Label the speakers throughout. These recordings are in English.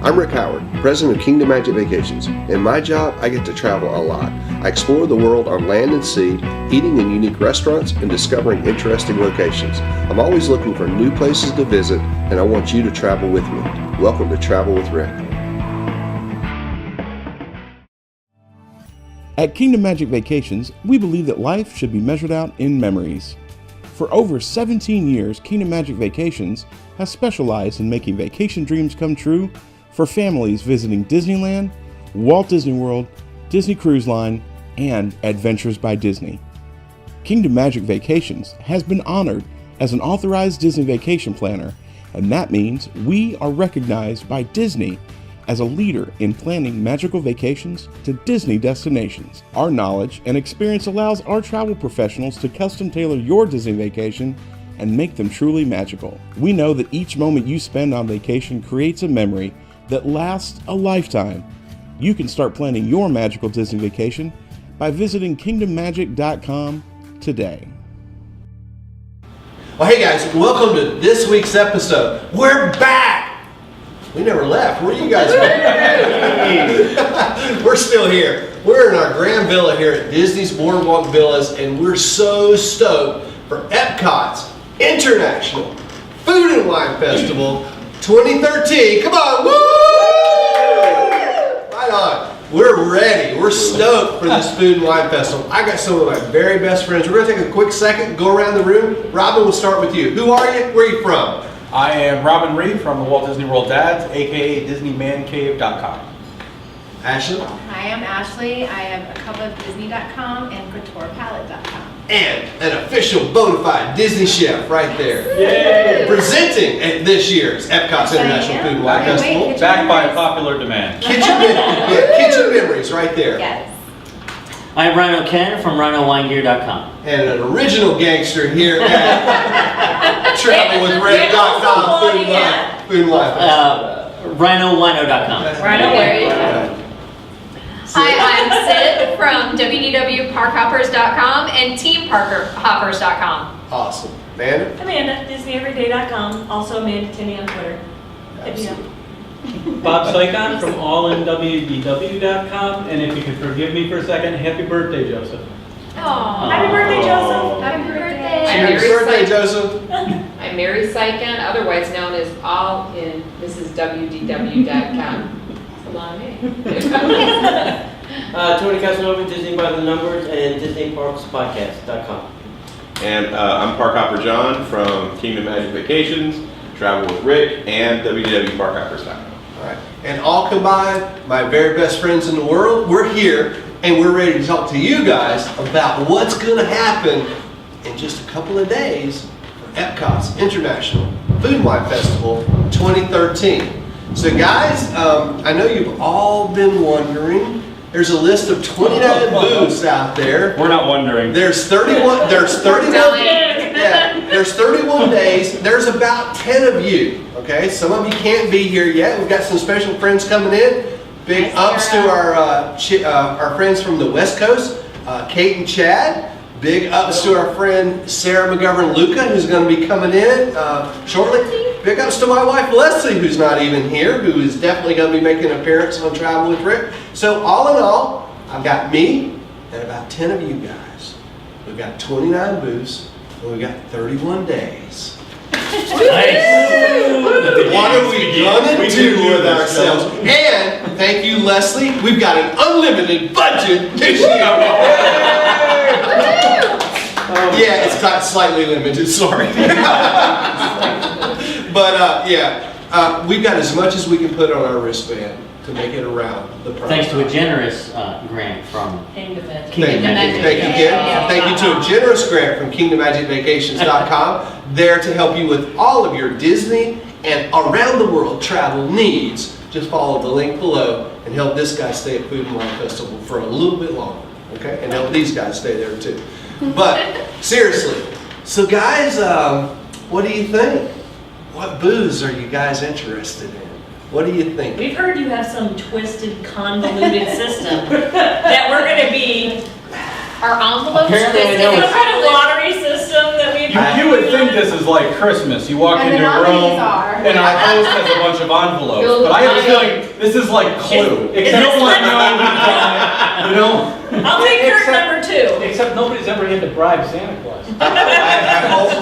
Speaker 1: I'm Rick Howard, president of Kingdom Magic Vacations. In my job, I get to travel a lot. I explore the world on land and sea, eating in unique restaurants and discovering interesting locations. I'm always looking for new places to visit, and I want you to travel with me. Welcome to Travel with Rick.
Speaker 2: At Kingdom Magic Vacations, we believe that life should be measured out in memories. For over 17 years, Kingdom Magic Vacations has specialized in making vacation dreams come true for families visiting Disneyland, Walt Disney World, Disney Cruise Line, and Adventures by Disney. Kingdom Magic Vacations has been honored as an authorized Disney vacation planner, and that means we are recognized by Disney as a leader in planning magical vacations to Disney destinations. Our knowledge and experience allows our travel professionals to custom tailor your Disney vacation and make them truly magical. We know that each moment you spend on vacation creates a memory that lasts a lifetime. You can start planning your magical Disney vacation by visiting kingdommagic.com today.
Speaker 1: Well, hey guys, welcome to this week's episode. We're back! We never left. Where are you guys going? We're still here. We're in our grand villa here at Disney's Boardwalk Villas, and we're so stoked for Epcot's International Food and Wine Festival 2013. Come on, woo! Right on. We're ready. We're stoked for this Food and Wine Festival. I got some of my very best friends. We're going to take a quick second, go around the room. Robin, we'll start with you. Who are you? Where are you from?
Speaker 3: I am Robin Reed from the Walt Disney World Dads, aka DisneyManCave.com.
Speaker 1: Ashley?
Speaker 4: Hi, I'm Ashley. I am a couple of Disney.com and CouturePalette.com.
Speaker 1: And an official bona fide Disney chef right there.
Speaker 3: Yay!
Speaker 1: Presenting at this year's Epcot's International Food and Wine Festival.
Speaker 3: Backed by popular demand.
Speaker 1: Kitchen memories right there.
Speaker 4: Yes.
Speaker 5: I'm Rhino Ken from RhinoWineGear.com.
Speaker 1: And an original gangster here at TravelWithRed.com Food and Wine Festival.
Speaker 5: RhinoWino.com.
Speaker 4: Rhino, where are you from?
Speaker 6: Hi, I'm Sid from www.parkhoppers.com and TeamParkhoppers.com.
Speaker 1: Awesome. Amanda?
Speaker 7: Amanda, DisneyEveryday.com. Also Amanda Tinney on Twitter. Hit me up.
Speaker 8: Bob Sycon from allinwdw.com, and if you can forgive me for a second, happy birthday, Joseph.
Speaker 6: Aww.
Speaker 7: Happy birthday, Joseph.
Speaker 6: Happy birthday.
Speaker 1: Happy birthday, Joseph.
Speaker 9: I'm Mary Sycon, otherwise known as All in MrsWDW.com. Come on in.
Speaker 10: Tony Casanova, Disney by the Numbers, and DisneyParksPodcast.com.
Speaker 11: And I'm Park Hopper John from Kingdom Magic Vacations, Travel with Rick, and www.parkhoppers.com.
Speaker 1: All right. And all combined, my very best friends in the world, we're here and we're ready to talk to you guys about what's going to happen in just a couple of days for Epcot's International Food and Wine Festival 2013. So guys, I know you've all been wondering. There's a list of 29 booths out there.
Speaker 3: We're not wondering.
Speaker 1: There's 31 days. There's about 10 of you. Okay, some of you can't be here yet. We've got some special friends coming in. Big ups to our friends from the West Coast, Kate and Chad. Big ups to our friend Sarah McGovern Luca, who's going to be coming in shortly. Big ups to my wife Leslie, who's not even here, who is definitely going to be making an appearance on Travel with Rick. So all in all, I've got me and about 10 of you guys. We've got 29 booths, and we've got 31 days. What are we gonna do with ourselves? And thank you, Leslie. We've got an unlimited budget this year. Yeah, it's got slightly limited. Sorry, but we've got as much as we can put on our wristband to make it around the price.
Speaker 5: Thanks to a generous grant from
Speaker 7: Kingdom Magic.
Speaker 1: Thank you, Ken. Thank you to a generous grant from KingdomMagicVacations.com, there to help you with all of your Disney and around the world travel needs. Just follow the link below and help this guy stay at Food and Wine Festival for a little bit longer, okay? And help these guys stay there too. But seriously, so guys, what do you think? What booths are you guys interested in? What do you think?
Speaker 7: We've heard you have some twisted, convoluted system that we're going to be.
Speaker 6: Our envelopes
Speaker 5: Apparently I
Speaker 6: twisted.
Speaker 5: know
Speaker 7: Some kind of lottery system that we.
Speaker 3: You would think this is like Christmas. You walk
Speaker 4: And
Speaker 3: into
Speaker 4: the
Speaker 3: a
Speaker 4: nominees
Speaker 3: room,
Speaker 4: are
Speaker 3: And our host has a bunch of envelopes,
Speaker 9: You'll
Speaker 3: but I have a
Speaker 9: find
Speaker 3: feeling this is like Clue.
Speaker 7: Is
Speaker 3: Except
Speaker 7: this
Speaker 3: no one
Speaker 7: one-
Speaker 3: knows who's on it, you know?
Speaker 7: I'll take Kurt number 2.
Speaker 8: Except nobody's ever had to bribe Santa Claus.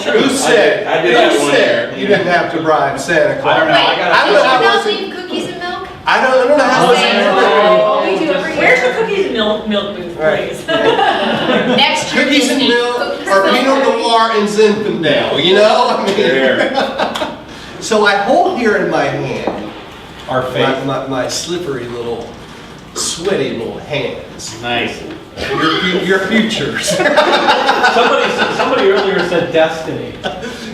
Speaker 1: Who said?
Speaker 11: I did that
Speaker 1: Who
Speaker 11: one
Speaker 1: said
Speaker 11: year.
Speaker 1: you didn't have to bribe Santa Claus?
Speaker 3: I don't know.
Speaker 4: Wait,
Speaker 1: I don't know how
Speaker 4: did you not
Speaker 1: much-
Speaker 4: leave cookies and milk?
Speaker 1: I don't know how.
Speaker 4: Oh,
Speaker 1: much-
Speaker 4: yeah. We do every year.
Speaker 7: Where's the cookies and milk booth,
Speaker 1: Right.
Speaker 7: please?
Speaker 9: Next year.
Speaker 1: Cookies and
Speaker 9: Disney.
Speaker 1: milk
Speaker 4: Cookies
Speaker 1: or
Speaker 4: and
Speaker 1: Pinot
Speaker 4: milk.
Speaker 1: Noir and Zinfandel, you know? I mean,
Speaker 11: There.
Speaker 1: so I hold here in my hand
Speaker 3: Our faith.
Speaker 1: my slippery little, sweaty little hands.
Speaker 5: Nice.
Speaker 1: Your futures.
Speaker 8: Somebody earlier said destiny.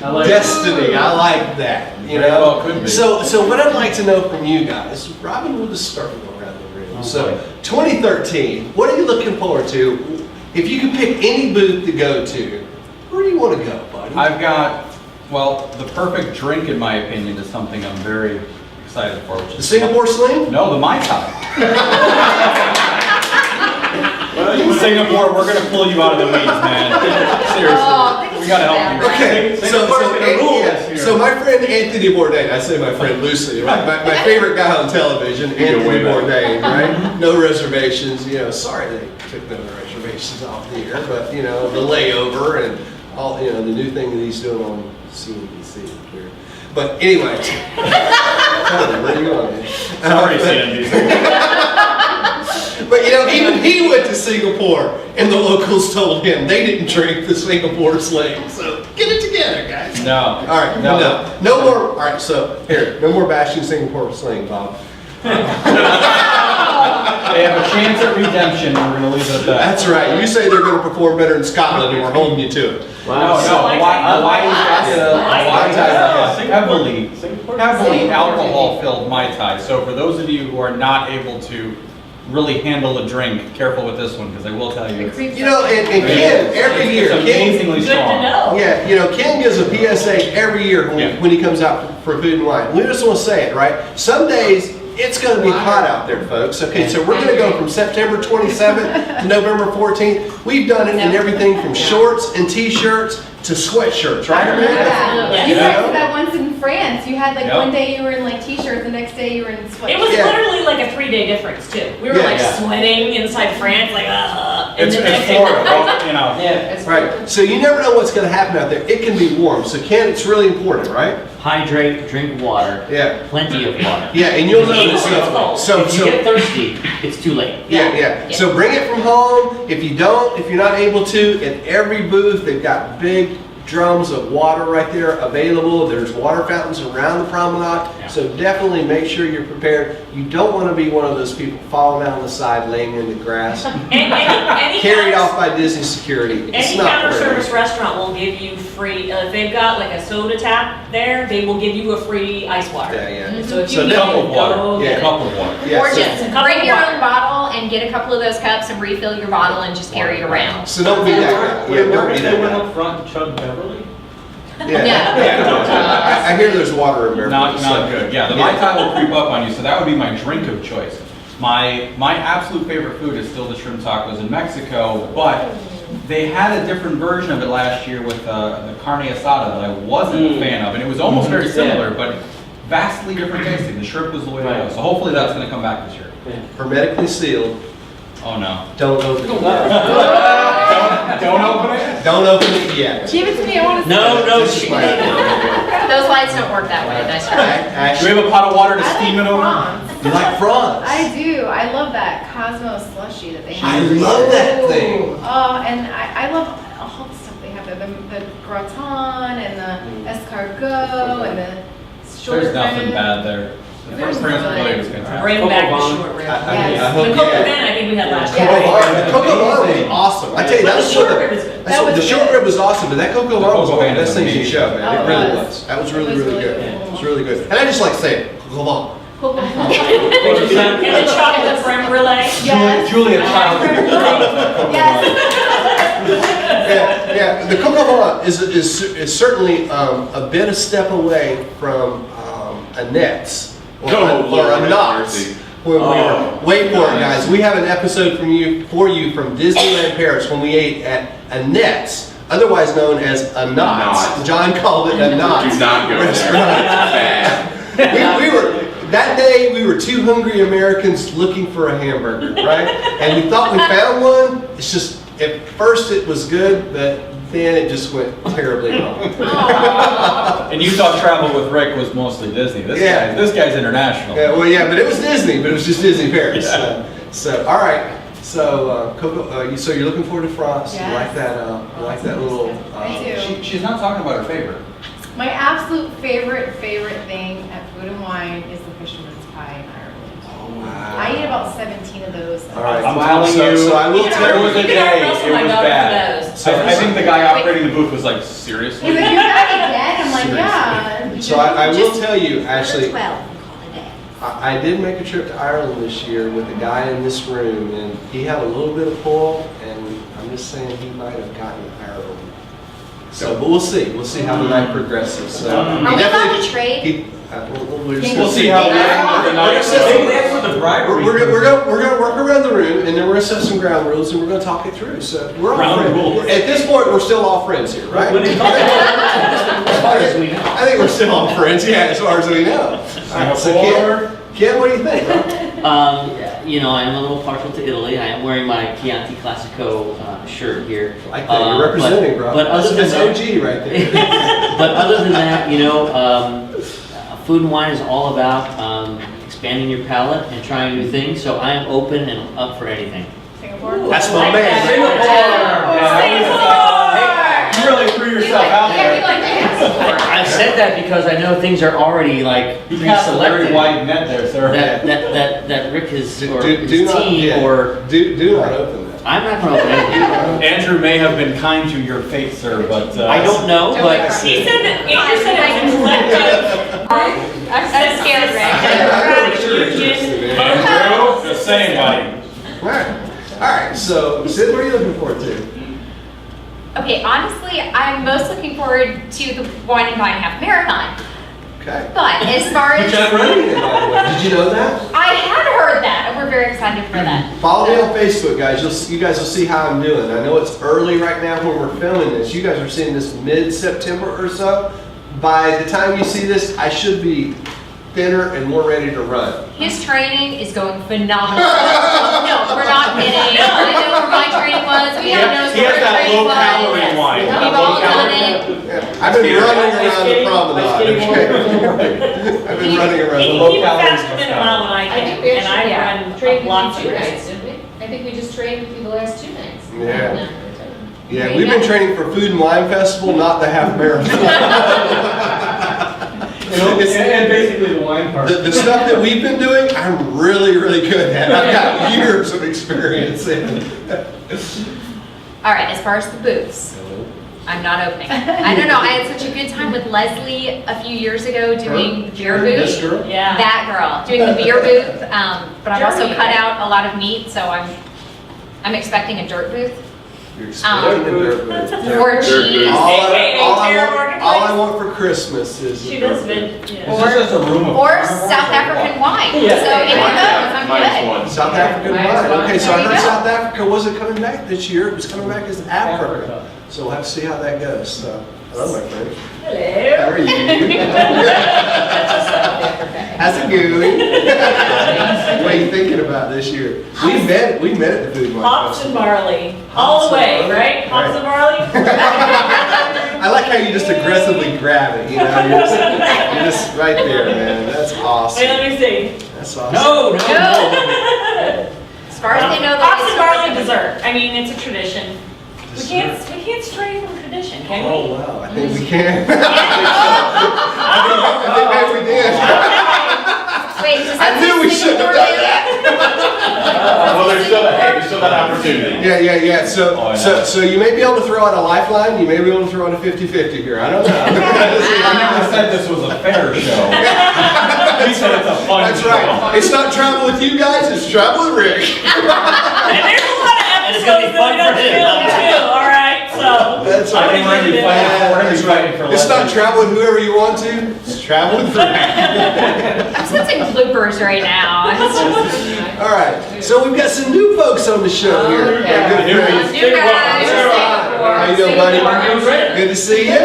Speaker 8: I like
Speaker 1: Destiny, I like that, you
Speaker 3: Very
Speaker 1: know?
Speaker 3: well could be.
Speaker 1: So what I'd like to know from you guys, Robin, we'll just start with around the room. So 2013, what are you looking forward to? If you could pick any booth to go to, where do you want to go, buddy?
Speaker 3: I've got, well, the perfect drink in my opinion is something I'm very excited for, which
Speaker 1: The
Speaker 3: is
Speaker 1: Singapore Sling?
Speaker 3: No, the Mai Tai. In Singapore, we're gonna pull you out of the weeds, man. Seriously, we gotta help you.
Speaker 1: Okay,
Speaker 8: Singapore's gonna rule this year.
Speaker 1: so my friend Anthony Bourdain, I say my friend loosely, right? My favorite guy on television, Anthony
Speaker 11: way back.
Speaker 1: Bourdain, right? No reservations, you know, sorry they took no reservations off the air, but, you know, the layover and all, you know, the new thing that he's doing on CNBC here. But anyway, tell me, where are you going, man?
Speaker 3: Sorry, CNBC.
Speaker 1: But you know, even he went to Singapore, and the locals told him they didn't drink the Singapore Sling. So get it together, guys.
Speaker 3: No.
Speaker 1: All right, no more. All right, so here, no more bashing Singapore Sling, Bob.
Speaker 3: They have a chance at redemption, and we're gonna leave it at that.
Speaker 1: That's right. You say they're going to perform better in Scotland, and we're holding you to it.
Speaker 3: No, Hawaii's heavily alcohol-filled Mai Tai. So for those of you who are not able to really handle a drink, careful with this one, because I will tell you, it's
Speaker 1: You know, and Ken, every year, Ken,
Speaker 3: amazingly
Speaker 7: Good to
Speaker 3: strong.
Speaker 7: know.
Speaker 1: yeah, you know, Ken gives a PSA every year
Speaker 3: Yeah.
Speaker 1: when he comes out for food and wine. We just want to say it, right? Some days, it's going to be hot out there, folks. Okay, so we're going to go from September 27th to November 14th. We've done it in everything from shorts and t-shirts to sweatshirts, right, Amanda?
Speaker 4: Yeah. You guys did that once in France. You had like
Speaker 3: Yep.
Speaker 4: one day you were in like t-shirts, the next day you were in sweatshirts.
Speaker 7: It was
Speaker 1: Yeah.
Speaker 7: literally like a 3-day difference too. We were
Speaker 1: Yeah.
Speaker 7: like
Speaker 3: Yeah.
Speaker 7: sweating inside France, like and
Speaker 3: It's
Speaker 7: the next day-
Speaker 3: Florida, don't- you know.
Speaker 10: Yeah.
Speaker 9: It's
Speaker 1: Right. So you never know what's going to happen out there. It can be warm. So Ken, it's really important, right?
Speaker 5: Hydrate, drink water,
Speaker 1: Yeah.
Speaker 5: plenty of water.
Speaker 1: Yeah, and you'll
Speaker 7: Even
Speaker 1: notice.
Speaker 7: when it's cold.
Speaker 5: If you get thirsty, it's too late.
Speaker 1: Yeah. So bring it from home. If you don't, if you're not able to, at every booth, they've got big drums of water right there available. There's water fountains around the promenade.
Speaker 5: Yeah.
Speaker 1: So definitely make sure you're prepared. You don't want to be one of those people falling down the side, laying in the grass,
Speaker 7: Any
Speaker 1: carried
Speaker 7: counter-
Speaker 1: off by Disney security. It's
Speaker 7: Any
Speaker 1: not
Speaker 7: counter
Speaker 1: worth it.
Speaker 7: service restaurant will give you free, if they've got like a soda tap there, they will give you a free ice water.
Speaker 1: Yeah, yeah.
Speaker 7: So if
Speaker 3: So
Speaker 7: you
Speaker 3: a
Speaker 7: need
Speaker 3: cup
Speaker 7: it,
Speaker 3: of water.
Speaker 7: go
Speaker 1: Yeah.
Speaker 7: get
Speaker 3: A
Speaker 7: it.
Speaker 3: cup of water.
Speaker 1: Yeah,
Speaker 9: Or
Speaker 1: so-
Speaker 9: just
Speaker 7: Cup
Speaker 9: bring
Speaker 7: of
Speaker 9: your
Speaker 7: water.
Speaker 9: own bottle and get a couple of those cups and refill your bottle and just carry it around.
Speaker 1: So don't be that guy. Yeah, don't be
Speaker 8: They
Speaker 1: that
Speaker 8: went
Speaker 1: guy.
Speaker 8: up front and chugged Beverly.
Speaker 1: Yeah.
Speaker 9: Yeah.
Speaker 1: I hear there's water in Beverly.
Speaker 3: Not
Speaker 1: so-
Speaker 3: good. Yeah, the Mai Tai will creep up on you, so that would be my drink of choice. My absolute favorite food is still the shrimp tacos in Mexico, but they had a different version of it last year with the carne asada that I wasn't a fan of, and it was almost very similar, but vastly different tasting. The shrimp was the way to go, so hopefully that's going to come back this year.
Speaker 1: Hermetically sealed.
Speaker 3: Oh no!
Speaker 1: Don't open it.
Speaker 3: Don't open it.
Speaker 1: Don't open it yet.
Speaker 4: Give it to me, I want to
Speaker 5: No, no,
Speaker 1: Just
Speaker 5: she-
Speaker 1: like-
Speaker 9: Those lights don't work that way, nice try.
Speaker 3: Do
Speaker 1: Actually,
Speaker 3: we have a pot of water to
Speaker 4: I
Speaker 3: steam
Speaker 4: like
Speaker 3: it over?
Speaker 4: prawns.
Speaker 1: you like prawns?
Speaker 4: I do. I love that Cosmo slushy that they have.
Speaker 1: I love that thing.
Speaker 4: Oh, and I love all the stuff they have there. The gratin and the escargot and the short
Speaker 3: There's nothing
Speaker 4: rib.
Speaker 3: bad there. The first Prince Blade was fantastic.
Speaker 7: Bring back the
Speaker 8: Coco
Speaker 7: short rib.
Speaker 4: Yes.
Speaker 1: I hope
Speaker 7: The
Speaker 1: you
Speaker 7: coco
Speaker 1: have-
Speaker 7: van I think we had last
Speaker 4: Yeah.
Speaker 7: year.
Speaker 1: The coco van was awesome. I tell you,
Speaker 7: But
Speaker 1: that
Speaker 7: the
Speaker 1: was
Speaker 7: short
Speaker 1: one of
Speaker 7: rib
Speaker 1: the.
Speaker 7: is good.
Speaker 1: That's what- the short rib was awesome, but that coco van was
Speaker 3: coco
Speaker 1: one of
Speaker 3: van
Speaker 1: the best
Speaker 3: is
Speaker 1: things you
Speaker 3: amazing.
Speaker 1: showed, man.
Speaker 4: Oh,
Speaker 1: It
Speaker 4: it
Speaker 1: really
Speaker 4: was.
Speaker 1: was. That was really,
Speaker 4: It was
Speaker 1: really
Speaker 4: really
Speaker 1: good.
Speaker 4: good.
Speaker 1: It was really good. And I just like saying, coco van.
Speaker 4: Coco van.
Speaker 7: And the chocolate creme brulee.
Speaker 4: Yes.
Speaker 3: Julia Child.
Speaker 4: Yes.
Speaker 1: Yeah. The coco van is certainly a bit a step away from a Nets or
Speaker 11: Oh,
Speaker 1: a
Speaker 11: Lord have
Speaker 1: Knott's.
Speaker 11: mercy.
Speaker 1: When we were,
Speaker 11: Oh,
Speaker 1: wait for it,
Speaker 11: nice.
Speaker 1: guys. We have an episode for you from Disneyland Paris when we ate at a Nets otherwise known as a Knott's.
Speaker 11: Knott's.
Speaker 1: John called it a Knott's.
Speaker 11: Do not go there.
Speaker 1: Restaurant.
Speaker 11: Bad.
Speaker 1: We were, that day, we were two hungry Americans looking for a hamburger, right? And we thought we found one. It's just, at first it was good, but then it just went terribly wrong.
Speaker 3: And you thought travel with Rick was mostly Disney.
Speaker 1: Yeah.
Speaker 3: This guy's international.
Speaker 1: Yeah, well, yeah, but it was Disney, but it was just Disney Paris. So, all right. So, Coco, so you're looking forward to France?
Speaker 4: Yes.
Speaker 1: You like that? You like that little?
Speaker 4: I do.
Speaker 3: She's not talking about her favorite.
Speaker 4: My absolute favorite thing at Food and Wine is the fisherman's pie in Ireland.
Speaker 1: Oh wow!
Speaker 4: I eat about 17 of those.
Speaker 1: All right.
Speaker 3: I'm telling you,
Speaker 1: So I will
Speaker 3: there
Speaker 1: tell
Speaker 3: was a
Speaker 1: you.
Speaker 7: You can
Speaker 3: day,
Speaker 7: roast
Speaker 3: it
Speaker 7: my
Speaker 3: was
Speaker 7: dog
Speaker 3: bad.
Speaker 7: for those.
Speaker 3: So I think the guy operating the booth was like, seriously?
Speaker 4: He's like, you're not again? I'm like, yeah.
Speaker 1: So I will tell you, actually,
Speaker 6: 12 and call it a day.
Speaker 1: I did make a trip to Ireland this year with a guy in this room, and he had a little bit of pull, and I'm just saying he might have gotten Ireland. So, but we'll see. We'll see how the night progresses. So,
Speaker 6: Are we allowed to trade?
Speaker 3: We'll see how
Speaker 1: We're gonna set
Speaker 3: Maybe
Speaker 1: some-
Speaker 3: that's what the bribery.
Speaker 1: We're gonna work around the room, and then we're gonna set some ground rules, and we're gonna talk it through. So we're all
Speaker 8: Ground
Speaker 1: friends.
Speaker 8: rules.
Speaker 1: At this point, we're still all friends here, right?
Speaker 8: When it comes
Speaker 5: As far as we know.
Speaker 1: I think we're still all friends. Yeah, as far as we know. All right, so Ken, what do you think?
Speaker 5: You know, I am a little partial to Italy. I am wearing my Chianti Classico shirt here.
Speaker 1: Like that, you're representing, bro.
Speaker 5: But other than
Speaker 1: That's
Speaker 5: that,
Speaker 1: OG right there.
Speaker 5: but other than that, you know, Food and Wine is all about expanding your palate and trying new things. So I am open and up for anything.
Speaker 4: Singapore.
Speaker 1: That's my
Speaker 7: Like
Speaker 1: man.
Speaker 7: that.
Speaker 3: You really threw yourself out
Speaker 6: Yeah, we
Speaker 3: there.
Speaker 6: like to ask
Speaker 5: I said that because I know things are already like
Speaker 3: You cast a very
Speaker 5: pre-selected.
Speaker 3: wide net there, sir.
Speaker 5: That Rick has or
Speaker 1: Do
Speaker 5: his
Speaker 1: not,
Speaker 5: team
Speaker 1: yeah,
Speaker 5: or
Speaker 1: do not open that.
Speaker 5: I'm not going to open anything.
Speaker 3: Andrew may have been kind to your fate, sir, but
Speaker 5: I don't know,
Speaker 6: Don't
Speaker 5: but
Speaker 6: worry.
Speaker 7: He said that, Andrew said it was collective.
Speaker 6: I'm scared, Rick.
Speaker 3: Andrew, just saying, buddy.
Speaker 1: All right. So, Sid, what are you looking forward to?
Speaker 6: Okay, honestly, I'm most looking forward to the Wine and Vine Half Marathon.
Speaker 1: Okay.
Speaker 6: But as far as
Speaker 1: Which I'm running it, by the way. Did you know that?
Speaker 6: I had heard that, and we're very excited for that.
Speaker 1: Follow me on Facebook, guys. You guys will see how I'm doing. I know it's early right now when we're filming this. You guys are seeing this mid-September or so. By the time you see this, I should be thinner and more ready to run.
Speaker 6: His training is going phenomenal. No, we're not kidding. I know where my training was. We all know
Speaker 3: He
Speaker 6: where
Speaker 3: has
Speaker 6: our
Speaker 3: that
Speaker 6: training
Speaker 3: low-calorie
Speaker 6: was.
Speaker 3: wine.
Speaker 6: We've all done it.
Speaker 1: Yeah, I've been running around the promenade. Okay? I've been running around the
Speaker 7: He
Speaker 1: low
Speaker 7: was
Speaker 1: calorie
Speaker 7: faster than a mile when I came,
Speaker 9: think we
Speaker 7: and I
Speaker 9: actually
Speaker 7: run
Speaker 9: trained
Speaker 7: lots
Speaker 9: with
Speaker 7: of
Speaker 9: you 2
Speaker 7: races.
Speaker 9: nights, didn't we? I think we just trained with you the last 2 nights.
Speaker 1: Yeah. Yeah, we've been training for Food and Wine Festival, not the half marathon.
Speaker 8: And basically the wine part.
Speaker 1: The stuff that we've been doing, I'm really, really good at. I've got years of experience in.
Speaker 6: All right, as far as the booths, I'm not opening. I don't know, I had such a good time with Leslie a few years ago doing the beer
Speaker 1: This
Speaker 6: booth.
Speaker 1: girl?
Speaker 7: Yeah.
Speaker 6: That girl, doing the beer booth, but I've also
Speaker 7: Jeremy.
Speaker 6: cut out a lot of meat, so I'm expecting a dirt booth.
Speaker 1: You're expecting the dirt booth.
Speaker 6: More
Speaker 11: Dirt
Speaker 6: cheese.
Speaker 11: booth.
Speaker 1: All I want for Christmas is
Speaker 7: She
Speaker 1: the
Speaker 7: does
Speaker 1: dirt
Speaker 7: vid,
Speaker 1: booth.
Speaker 7: yeah.
Speaker 3: Is this just a room of
Speaker 6: Or
Speaker 3: carnivores
Speaker 6: South
Speaker 3: or
Speaker 6: African
Speaker 3: what?
Speaker 6: wine.
Speaker 8: Yeah.
Speaker 6: So if it goes, I'm
Speaker 11: Minus
Speaker 6: good.
Speaker 11: one.
Speaker 1: South African
Speaker 9: Minus
Speaker 1: wine.
Speaker 9: one.
Speaker 1: Okay, so I
Speaker 6: There you
Speaker 1: heard
Speaker 6: go.
Speaker 1: South Africa wasn't coming back this year. It was coming back as Africa. So we'll have to see how that goes. So, hello, my friend.
Speaker 7: Hello.
Speaker 1: How are you? How's it going? What are you thinking about this year? We met at the Food and Wine
Speaker 7: Hops and
Speaker 1: Festival.
Speaker 7: barley, all the way, right? Hops and barley?
Speaker 1: I like how you just aggressively grab it, you know? You're just right there, man. That's
Speaker 7: Wait,
Speaker 1: awesome.
Speaker 7: let me see.
Speaker 1: That's awesome.
Speaker 5: No.
Speaker 6: As far as they know,
Speaker 7: Hops and barley
Speaker 6: that
Speaker 7: dessert. I mean, it's a tradition. We can't stray from tradition, can
Speaker 1: Oh,
Speaker 7: we?
Speaker 1: wow. I think we can. I
Speaker 7: Oh,
Speaker 1: think maybe we did.
Speaker 6: Wait, does
Speaker 1: I
Speaker 6: that
Speaker 1: knew we shouldn't have done that.
Speaker 11: Well, there's still that opportunity.
Speaker 1: Yeah. So,
Speaker 3: Oh, yeah.
Speaker 1: so you may be able to throw out a lifeline. You may be able to throw out a 50-50 here. I don't know.
Speaker 3: I never said this was a fair show. We said it's a fun
Speaker 1: That's
Speaker 3: show.
Speaker 1: right. It's not travel with you guys. It's travel with Rick.
Speaker 7: And there's a lot of
Speaker 5: And it's gonna be
Speaker 7: episodes
Speaker 5: fun
Speaker 7: that we
Speaker 5: for
Speaker 7: don't
Speaker 5: him.
Speaker 7: film too, all right? So.
Speaker 1: That's
Speaker 3: I
Speaker 1: right.
Speaker 3: think we're gonna be fighting- we're gonna be
Speaker 1: That's
Speaker 3: fighting for
Speaker 1: right. It's not
Speaker 3: Leslie.
Speaker 1: travel with whoever you want to. It's travel with Rick.
Speaker 6: I'm sensing bloopers right now.
Speaker 1: All right. So we've got some new folks on the show here.
Speaker 9: yeah.
Speaker 1: Our good friends.
Speaker 6: New guys.
Speaker 1: All right. How you doing, buddy?
Speaker 7: Doing great.
Speaker 1: Good to see you.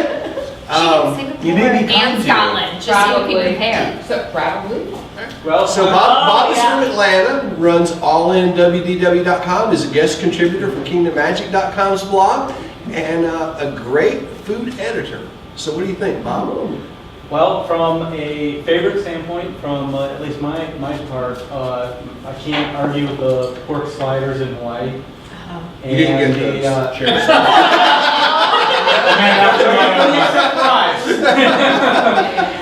Speaker 3: You may be
Speaker 6: And Scotland, just so you can compare.
Speaker 9: So probably.
Speaker 8: Well,
Speaker 1: So Bob is from Atlanta, runs allinwdw.com, is a guest contributor for KingdomMagic.com's blog, and a great food editor. So what do you think, Bob?
Speaker 8: well, from a favorite standpoint, from at least my part, I can't argue with the pork sliders in Hawaii.
Speaker 1: You didn't
Speaker 8: And
Speaker 1: get those.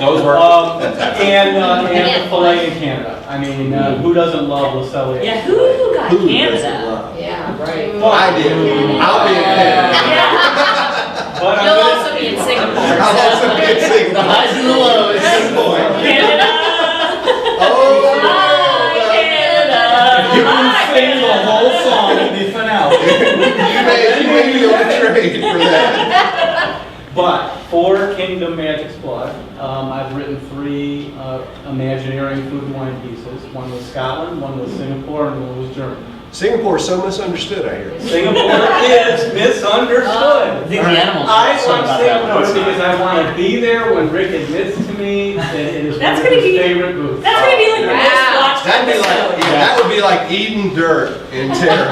Speaker 3: Those were
Speaker 8: and the filet in Canada. I mean, who doesn't love La Celle?
Speaker 7: Yeah, who got
Speaker 1: Who doesn't
Speaker 7: Canada?
Speaker 1: love?
Speaker 9: Yeah, right.
Speaker 1: I did. I'll be in Canada.
Speaker 8: But I'm
Speaker 7: You'll
Speaker 8: gonna-
Speaker 7: also be in Singapore.
Speaker 1: I'll also be in
Speaker 5: The
Speaker 1: Singapore.
Speaker 5: highs and the lows.
Speaker 7: Canada.
Speaker 1: Oh,
Speaker 7: Canada.
Speaker 3: You can sing the whole song in the finale.
Speaker 1: you may be on the trade for that.
Speaker 8: But for Kingdom Magic's blog, I've written 3 Imagineering food and wine pieces. One was Scotland, one was Singapore, and one was Germany.
Speaker 1: Singapore is so misunderstood, I hear.
Speaker 8: Singapore is misunderstood.
Speaker 5: I think the animals.
Speaker 8: I
Speaker 5: are
Speaker 8: want
Speaker 5: about that
Speaker 8: Singapore
Speaker 5: one.
Speaker 8: because I want to be there when Rick admits to me that it is
Speaker 7: That's
Speaker 8: one of
Speaker 7: gonna
Speaker 8: his
Speaker 7: be-
Speaker 8: favorite booths.
Speaker 7: That's gonna be like the most
Speaker 9: Wow.
Speaker 7: watched
Speaker 1: That'd be like,
Speaker 7: episode.
Speaker 1: yeah, that would be like eating dirt in terror.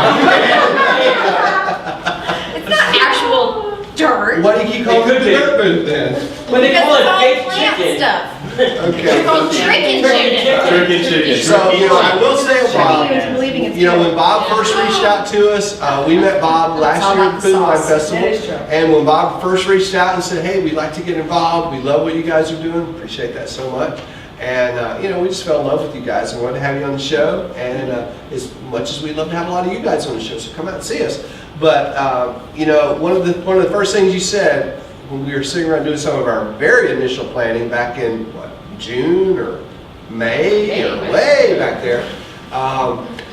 Speaker 6: It's not actual dirt.
Speaker 1: Why do you keep calling
Speaker 8: It
Speaker 1: it
Speaker 8: could
Speaker 1: the
Speaker 8: be.
Speaker 1: dirt booth then?
Speaker 8: When they
Speaker 6: Because
Speaker 8: call
Speaker 6: it's
Speaker 8: it
Speaker 6: all
Speaker 8: baked
Speaker 6: plant
Speaker 8: chicken.
Speaker 6: stuff.
Speaker 1: Okay.
Speaker 6: It's called chicken chicken.
Speaker 11: Turkey chicken.
Speaker 1: So, you know, I will say, Bob,
Speaker 4: Even believing it's
Speaker 1: you know,
Speaker 4: good.
Speaker 1: when Bob first reached out to us, we met Bob last
Speaker 6: all
Speaker 1: year
Speaker 6: about
Speaker 1: at
Speaker 6: the
Speaker 1: the Food and Wine
Speaker 6: sauce.
Speaker 1: Festival.
Speaker 4: That is true.
Speaker 1: And when Bob first reached out and said, hey, we'd like to get involved, we love what you guys are doing, appreciate that so much. And, you know, we just fell in love with you guys and wanted to have you on the show. And as much as we'd love to have a lot of you guys on the show, so come out and see us. But, you know, one of the first things you said when we were sitting around doing some of our very initial planning back in, what, June or May or way back there,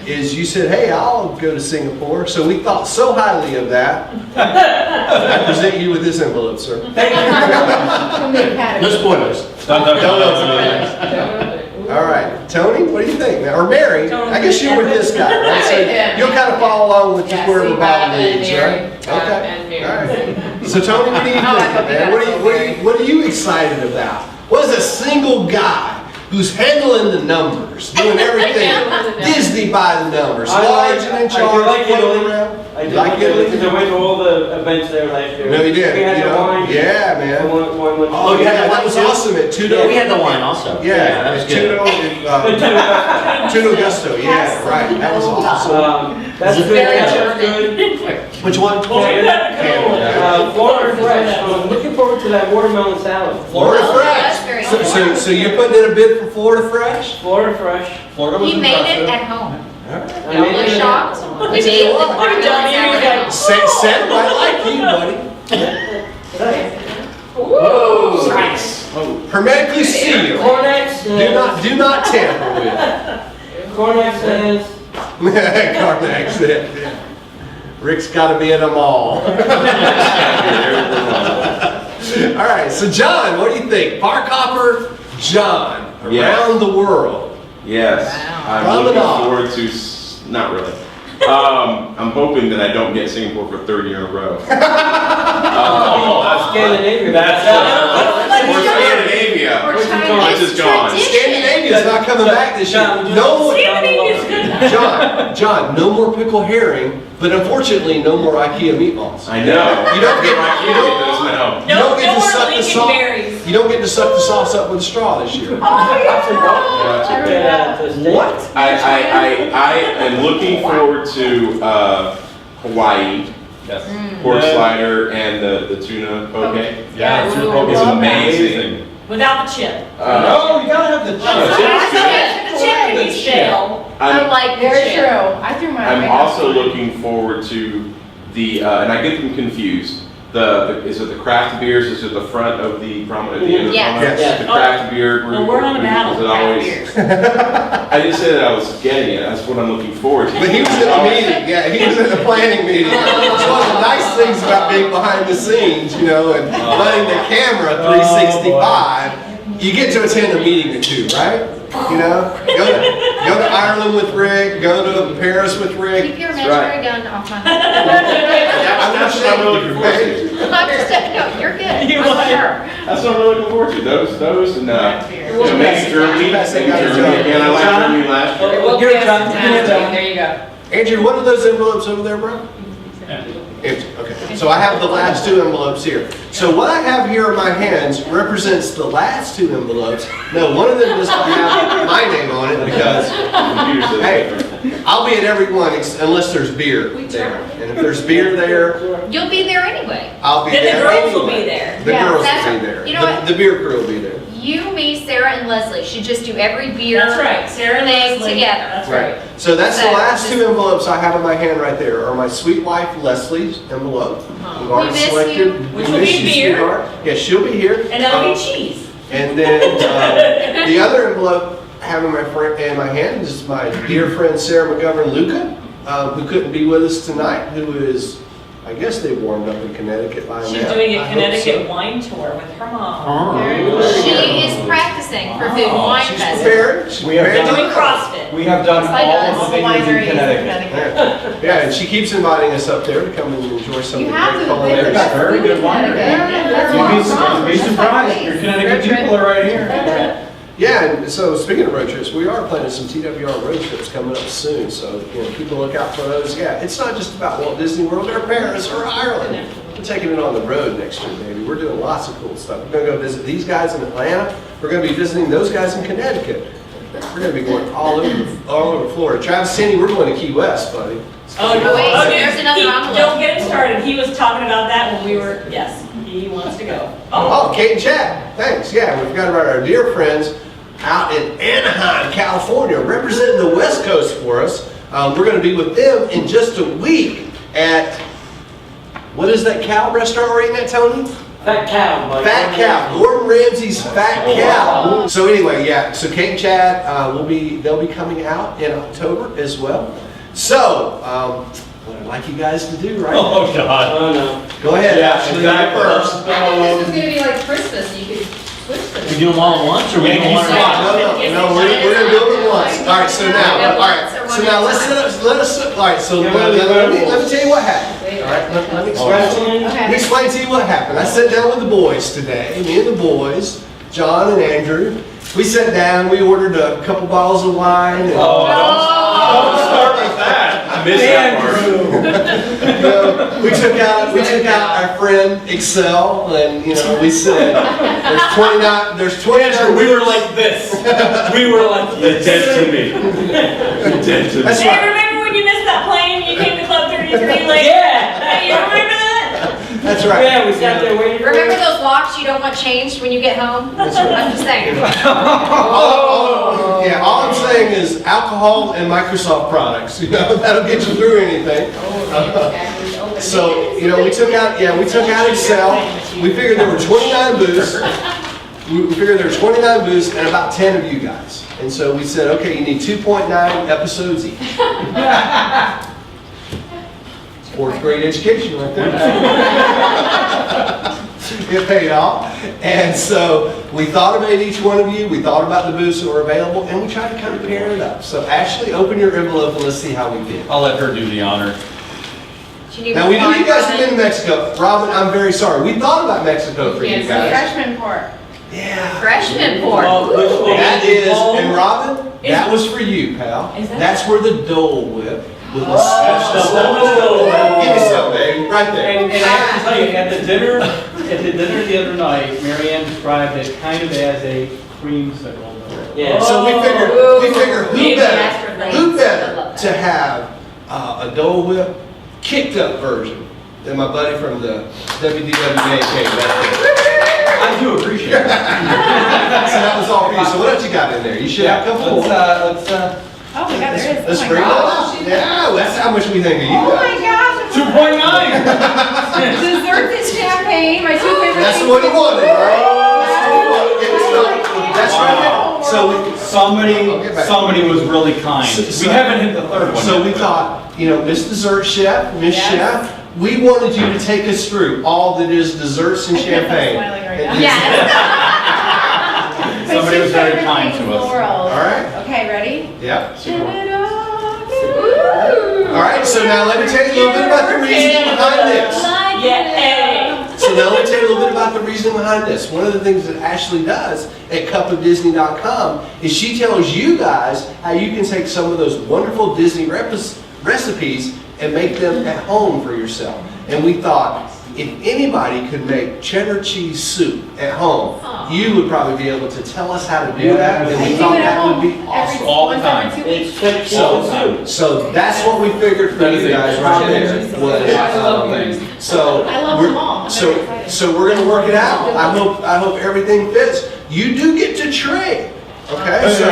Speaker 1: is you said, hey, I'll go to Singapore. So we thought so highly of that. I present you with this envelope, sir.
Speaker 8: Thank you.
Speaker 4: From the academy.
Speaker 5: No spoilers.
Speaker 1: Don't open it. All right, Tony, what do you think, man? Or Mary?
Speaker 7: Tony.
Speaker 1: I guess you're with this guy, right? So
Speaker 9: Yeah.
Speaker 1: you'll kind of follow along with just
Speaker 9: Yeah,
Speaker 1: wherever
Speaker 9: see,
Speaker 1: Bob
Speaker 9: Bob and
Speaker 1: leads,
Speaker 9: Mary.
Speaker 1: right?
Speaker 9: Bob
Speaker 1: Okay.
Speaker 9: and Mary.
Speaker 1: All right. So Tony, what do you think,
Speaker 9: Oh, I thought we
Speaker 1: man?
Speaker 9: got
Speaker 1: What are you excited about? What is a single guy who's handling the numbers, doing everything
Speaker 9: Handling the numbers.
Speaker 1: Disney by the numbers,
Speaker 10: I
Speaker 1: large
Speaker 10: like-
Speaker 1: and in
Speaker 10: I do
Speaker 1: charge,
Speaker 10: like
Speaker 1: floating
Speaker 10: Italy.
Speaker 1: around?
Speaker 10: I
Speaker 1: You
Speaker 10: did
Speaker 1: like Italy?
Speaker 10: because I went to all the events there last year.
Speaker 1: No, you did.
Speaker 10: We had
Speaker 1: You
Speaker 10: the
Speaker 1: know?
Speaker 10: wine.
Speaker 1: Yeah,
Speaker 10: The
Speaker 1: man.
Speaker 10: one went
Speaker 1: Oh,
Speaker 5: you had
Speaker 1: yeah,
Speaker 5: the
Speaker 1: that
Speaker 5: wine
Speaker 1: was
Speaker 5: too?
Speaker 1: awesome at Tudo.
Speaker 5: We had the wine also.
Speaker 1: Yeah,
Speaker 5: That was good.
Speaker 1: Tudo Gusto, yeah, right, that was awesome.
Speaker 10: That's
Speaker 5: Is it
Speaker 10: good.
Speaker 6: very
Speaker 10: That's
Speaker 6: German?
Speaker 10: good.
Speaker 1: Which one?
Speaker 10: Florida Fresh. I'm looking forward to that watermelon salad.
Speaker 1: Florida
Speaker 6: Oh, that's very
Speaker 1: Fresh.
Speaker 6: cool.
Speaker 1: So you're putting in a bid for Florida Fresh?
Speaker 10: Florida Fresh.
Speaker 1: Florida was
Speaker 6: He made it
Speaker 1: impressive.
Speaker 6: at home.
Speaker 10: I
Speaker 6: Y'all
Speaker 10: made
Speaker 6: were
Speaker 10: it.
Speaker 6: shocked. He
Speaker 1: That's
Speaker 6: made
Speaker 1: a
Speaker 6: the
Speaker 1: lot.
Speaker 6: watermelon salad.
Speaker 1: Said right like you, buddy.
Speaker 5: Whoa. Nice.
Speaker 1: Hermetically sealed.
Speaker 10: Cornex.
Speaker 1: Do not tamper with.
Speaker 10: Cornex says.
Speaker 1: Carmax said. Rick's got to be in them all. All right, so John, what do you think? Park hopper John, around the world.
Speaker 11: Yes, I'm
Speaker 1: Ramadan.
Speaker 11: looking forward to, not really. I'm hoping that I don't get Singapore for third year in a row.
Speaker 10: Scandinavia.
Speaker 11: Or Scandinavia,
Speaker 6: Or
Speaker 11: which
Speaker 6: China.
Speaker 11: is gone.
Speaker 1: Scandinavia's not coming back this year.
Speaker 10: John,
Speaker 1: No,
Speaker 7: Scandinavia's good.
Speaker 1: John, no more pickle herring, but unfortunately, no more IKEA meatballs.
Speaker 11: I know.
Speaker 1: You don't get-
Speaker 11: I can't get those now.
Speaker 1: You don't get
Speaker 7: No
Speaker 1: to
Speaker 7: more
Speaker 1: suck the
Speaker 7: Lincoln
Speaker 1: sauce.
Speaker 7: berries.
Speaker 1: You don't get to suck the sauce up with a straw this year.
Speaker 10: What?
Speaker 11: I am looking forward to Hawaii,
Speaker 3: Yes.
Speaker 11: pork slider, and the tuna poke.
Speaker 3: Yeah, it's
Speaker 7: Ooh,
Speaker 11: It's
Speaker 7: love
Speaker 11: amazing.
Speaker 7: Without the chip.
Speaker 3: Oh, you gotta have the
Speaker 7: The
Speaker 3: chip.
Speaker 7: chip can be stale.
Speaker 6: I like
Speaker 4: Very
Speaker 6: the
Speaker 4: true.
Speaker 6: chip.
Speaker 4: I threw mine
Speaker 11: I'm
Speaker 4: away.
Speaker 11: also looking forward to the, and I get them confused. Is it the craft beers? Is it the front of the promenade? At the end of the
Speaker 6: Yes.
Speaker 11: promenade?
Speaker 10: Yes.
Speaker 11: The craft beer group.
Speaker 7: Well, we're on a
Speaker 11: is
Speaker 7: battle.
Speaker 11: it
Speaker 7: with
Speaker 11: always-
Speaker 7: beers.
Speaker 11: I didn't say that I was getting it. That's what I'm looking forward to.
Speaker 1: But he was in the meeting, yeah, he was in the planning meeting. It's one of the nice things about being behind the scenes, you know, and running the camera 365. You get to attend a meeting or two, right? You know, go to Ireland with Rick, go to Paris with Rick.
Speaker 4: Keep your
Speaker 11: That's
Speaker 4: imaginary gun off my.
Speaker 1: I'm not
Speaker 11: That's what I'm really looking forward to.
Speaker 4: I'm just, no, you're good.
Speaker 7: You
Speaker 4: I'm
Speaker 7: want it.
Speaker 4: sure.
Speaker 11: That's what I'm really looking forward to. Those, and maybe Germany.
Speaker 1: Pass that
Speaker 11: Maybe
Speaker 1: guy to
Speaker 11: Germany
Speaker 1: John.
Speaker 11: again. I liked Germany last year.
Speaker 9: We'll
Speaker 8: Here,
Speaker 9: pass
Speaker 8: John.
Speaker 9: it
Speaker 8: Here,
Speaker 9: down.
Speaker 8: John.
Speaker 9: There you go.
Speaker 1: Andrew, what are those envelopes over there, bro? Empty, okay. So I have the last two envelopes here. So what I have here in my hands represents the last two envelopes. No, one of them does not have my name on it because,
Speaker 11: Computer says
Speaker 1: hey,
Speaker 11: different.
Speaker 1: I'll be at every one unless there's beer there. And if there's beer there,
Speaker 6: You'll be there anyway.
Speaker 1: I'll be
Speaker 7: Then
Speaker 1: there.
Speaker 7: the girls will
Speaker 1: anyway.
Speaker 7: be there.
Speaker 1: The
Speaker 6: Yeah,
Speaker 1: girls
Speaker 6: that's-
Speaker 1: will be there.
Speaker 6: you know what?
Speaker 1: The beer crew will be there.
Speaker 6: You, me, Sarah, and Leslie should just do every beer
Speaker 7: That's right, Sarah and
Speaker 6: thing
Speaker 7: Leslie.
Speaker 6: together.
Speaker 7: That's right.
Speaker 1: So that's the
Speaker 6: So,
Speaker 1: last
Speaker 6: just-
Speaker 1: two envelopes I have in my hand right there are my sweet wife Leslie's envelope. We've already
Speaker 6: miss
Speaker 1: selected.
Speaker 6: you.
Speaker 7: Which
Speaker 1: We
Speaker 7: will
Speaker 1: miss
Speaker 7: be
Speaker 1: you,
Speaker 7: beer.
Speaker 1: sweetheart. Yeah, she'll be here.
Speaker 7: And that'll
Speaker 1: Um,
Speaker 7: be cheese.
Speaker 1: And then the other envelope I have in my hand is my dear friend Sarah McGovern Luca, who couldn't be with us tonight, who is, I guess they warmed up in Connecticut by now.
Speaker 7: She's doing
Speaker 1: I
Speaker 7: a
Speaker 1: hope
Speaker 7: Connecticut
Speaker 1: so.
Speaker 7: wine tour with her mom.
Speaker 6: She is practicing for Food and Wine
Speaker 1: She's
Speaker 6: Festival.
Speaker 1: prepared. She's
Speaker 3: We have
Speaker 1: prepared.
Speaker 3: done-
Speaker 7: Doing CrossFit.
Speaker 3: We have done
Speaker 4: Just like
Speaker 3: all
Speaker 4: us.
Speaker 3: of the vineyards in Connecticut.
Speaker 1: Yeah, and she keeps inviting us up there to come and enjoy some
Speaker 4: You
Speaker 1: of the
Speaker 4: have
Speaker 1: great
Speaker 4: to have been
Speaker 1: culinary
Speaker 4: to
Speaker 1: stuff.
Speaker 3: Very good wine.
Speaker 4: Connecticut. That's
Speaker 3: You'd be
Speaker 4: what's wrong.
Speaker 3: you'd be
Speaker 4: That's my
Speaker 3: surprised,
Speaker 4: place.
Speaker 3: your Connecticut
Speaker 4: Road trip.
Speaker 3: people are right here.
Speaker 1: Yeah, and so speaking of road trips, we are planning some TWR road trips coming up soon, so, you know, keep a lookout for those. Yeah, it's not just about Walt Disney World or Paris or Ireland. We're taking it on the road next year, baby. We're doing lots of cool stuff. We're gonna go visit these guys in Atlanta. We're gonna be visiting those guys in Connecticut. We're gonna be going all over Florida. Travis City, we're going to Key West, buddy.
Speaker 7: Oh,
Speaker 6: Oh, wait, so
Speaker 7: dude,
Speaker 6: there's another envelope.
Speaker 7: Don't get it started. He was talking about that when we were, yes, he wants to go.
Speaker 1: Oh, Kate and Chad, thanks. Yeah, we forgot about our dear friends out in Anaheim, California, representing the West Coast for us. We're going to be with them in just a week at, what is that cow restaurant we're eating at, Tony?
Speaker 10: Fat Cow. by
Speaker 1: Fat
Speaker 10: Gordon
Speaker 1: Cow, Gordon Ramsay's Fat Cow. So anyway, yeah, so Kate and Chad, they'll be coming out in October as well. So, what I'd like you guys to do, right?
Speaker 3: Oh, God.
Speaker 10: Oh, no.
Speaker 1: Go ahead,
Speaker 3: Yeah,
Speaker 1: Ashley,
Speaker 3: exactly.
Speaker 1: you're first.
Speaker 9: This was gonna be like Christmas, you could switch
Speaker 5: We
Speaker 9: them.
Speaker 5: do them all at once, or we do them one at a time?
Speaker 1: No, we're gonna do it once. All right, so now, let's let us, all right, so let me tell you what happened. All right, let me explain to you. Let me explain to you what happened. I sat down with the boys today, me and the boys, John and Andrew. We sat down, we ordered a couple bottles of wine. And,
Speaker 3: Don't start with that.
Speaker 11: I missed that part.
Speaker 1: you know, we took out our friend Excel, and you know, we said, there's 29.
Speaker 3: We were like this. We were like
Speaker 11: You're
Speaker 3: this.
Speaker 11: dead to me. You're dead to me.
Speaker 1: That's
Speaker 7: Hey,
Speaker 1: right.
Speaker 7: remember when you missed that plane? You came to Club 33 late?
Speaker 8: Yeah.
Speaker 7: You remember that?
Speaker 1: That's right.
Speaker 10: Yeah, we sat there waiting for
Speaker 6: Remember
Speaker 10: it.
Speaker 6: those locks you don't want changed when you get home?
Speaker 1: That's right.
Speaker 6: I'm just saying.
Speaker 1: Yeah, all I'm saying is alcohol and Microsoft products. You know, that'll get you through anything. So, you know, we took out Excel. We figured there were 29 booths. We figured there were 29 booths and about 10 of you guys. And so we said, okay, you need 2.9 episodes each. Fourth grade education right there. It paid off. And so we thought about each one of you. We thought about the booths that were available, and we tried to kind of pair it up. So Ashley, open your envelope and let's see how we did.
Speaker 3: I'll let her do the honor.
Speaker 1: Now, we knew you guys had been to Mexico. Robin, I'm very sorry. We thought about Mexico for you
Speaker 9: Yes,
Speaker 1: guys.
Speaker 4: Freshman port.
Speaker 1: Yeah.
Speaker 6: Freshman port.
Speaker 1: That is, and Robin, that was for you, pal.
Speaker 7: Is that-
Speaker 1: That's where the Dole Whip with the
Speaker 8: Oh.
Speaker 1: Give me some, baby, right there.
Speaker 8: And I have to tell you, at the dinner the other night, Mary Ann described it kind of as a creamsicle.
Speaker 10: Yeah.
Speaker 1: So we figured
Speaker 7: Maybe
Speaker 1: who
Speaker 7: that's for
Speaker 1: better to have a Dole Whip kicked up version than my buddy from the WDWA came back
Speaker 3: I do appreciate it.
Speaker 1: So that was all for you. So what else you got in there? You should have a couple more.
Speaker 3: Let's
Speaker 4: Oh my God, there is.
Speaker 1: Let's
Speaker 4: Oh my
Speaker 1: bring that
Speaker 4: gosh.
Speaker 1: up. Yeah, well, that's how much we think of you
Speaker 4: Oh my
Speaker 1: guys.
Speaker 4: gosh.
Speaker 3: 2.9.
Speaker 4: Dessert and champagne, my two favorite
Speaker 1: That's
Speaker 4: things.
Speaker 1: what he wanted, right? That's right there. So
Speaker 3: Somebody was really kind. We haven't hit the third one.
Speaker 1: So
Speaker 3: yet,
Speaker 1: we
Speaker 3: but-
Speaker 1: thought, you know, Miss Dessert Chef, Miss Chef, we wanted you to take us through all that is desserts and champagne.
Speaker 4: Smiling right now.
Speaker 1: And-
Speaker 6: Yes.
Speaker 4: My
Speaker 3: Somebody
Speaker 4: two
Speaker 3: was very
Speaker 4: favorite
Speaker 3: kind
Speaker 4: things
Speaker 3: to
Speaker 4: in the
Speaker 3: us.
Speaker 4: world.
Speaker 1: All right.
Speaker 4: Okay, ready?
Speaker 1: Yep.
Speaker 11: Super Bowl.
Speaker 1: All right, so now let me tell you a little bit about the reason behind this.
Speaker 7: Yeah.
Speaker 1: So now let me tell you a little bit about the reason behind this. One of the things that Ashley does at cupofdisney.com is she tells you guys how you can take some of those wonderful Disney recipes and make them at home for yourself. And we thought, if anybody could make cheddar cheese soup at home, you would probably be able to tell us how to do that. And we thought that would be awesome.
Speaker 3: All the time.
Speaker 10: It's cheddar cheese soup.
Speaker 1: So that's what we figured for you guys right there. So
Speaker 4: I love them all. I'm very excited.
Speaker 1: so we're gonna work it out. I hope everything fits. You do get to trade. Okay, so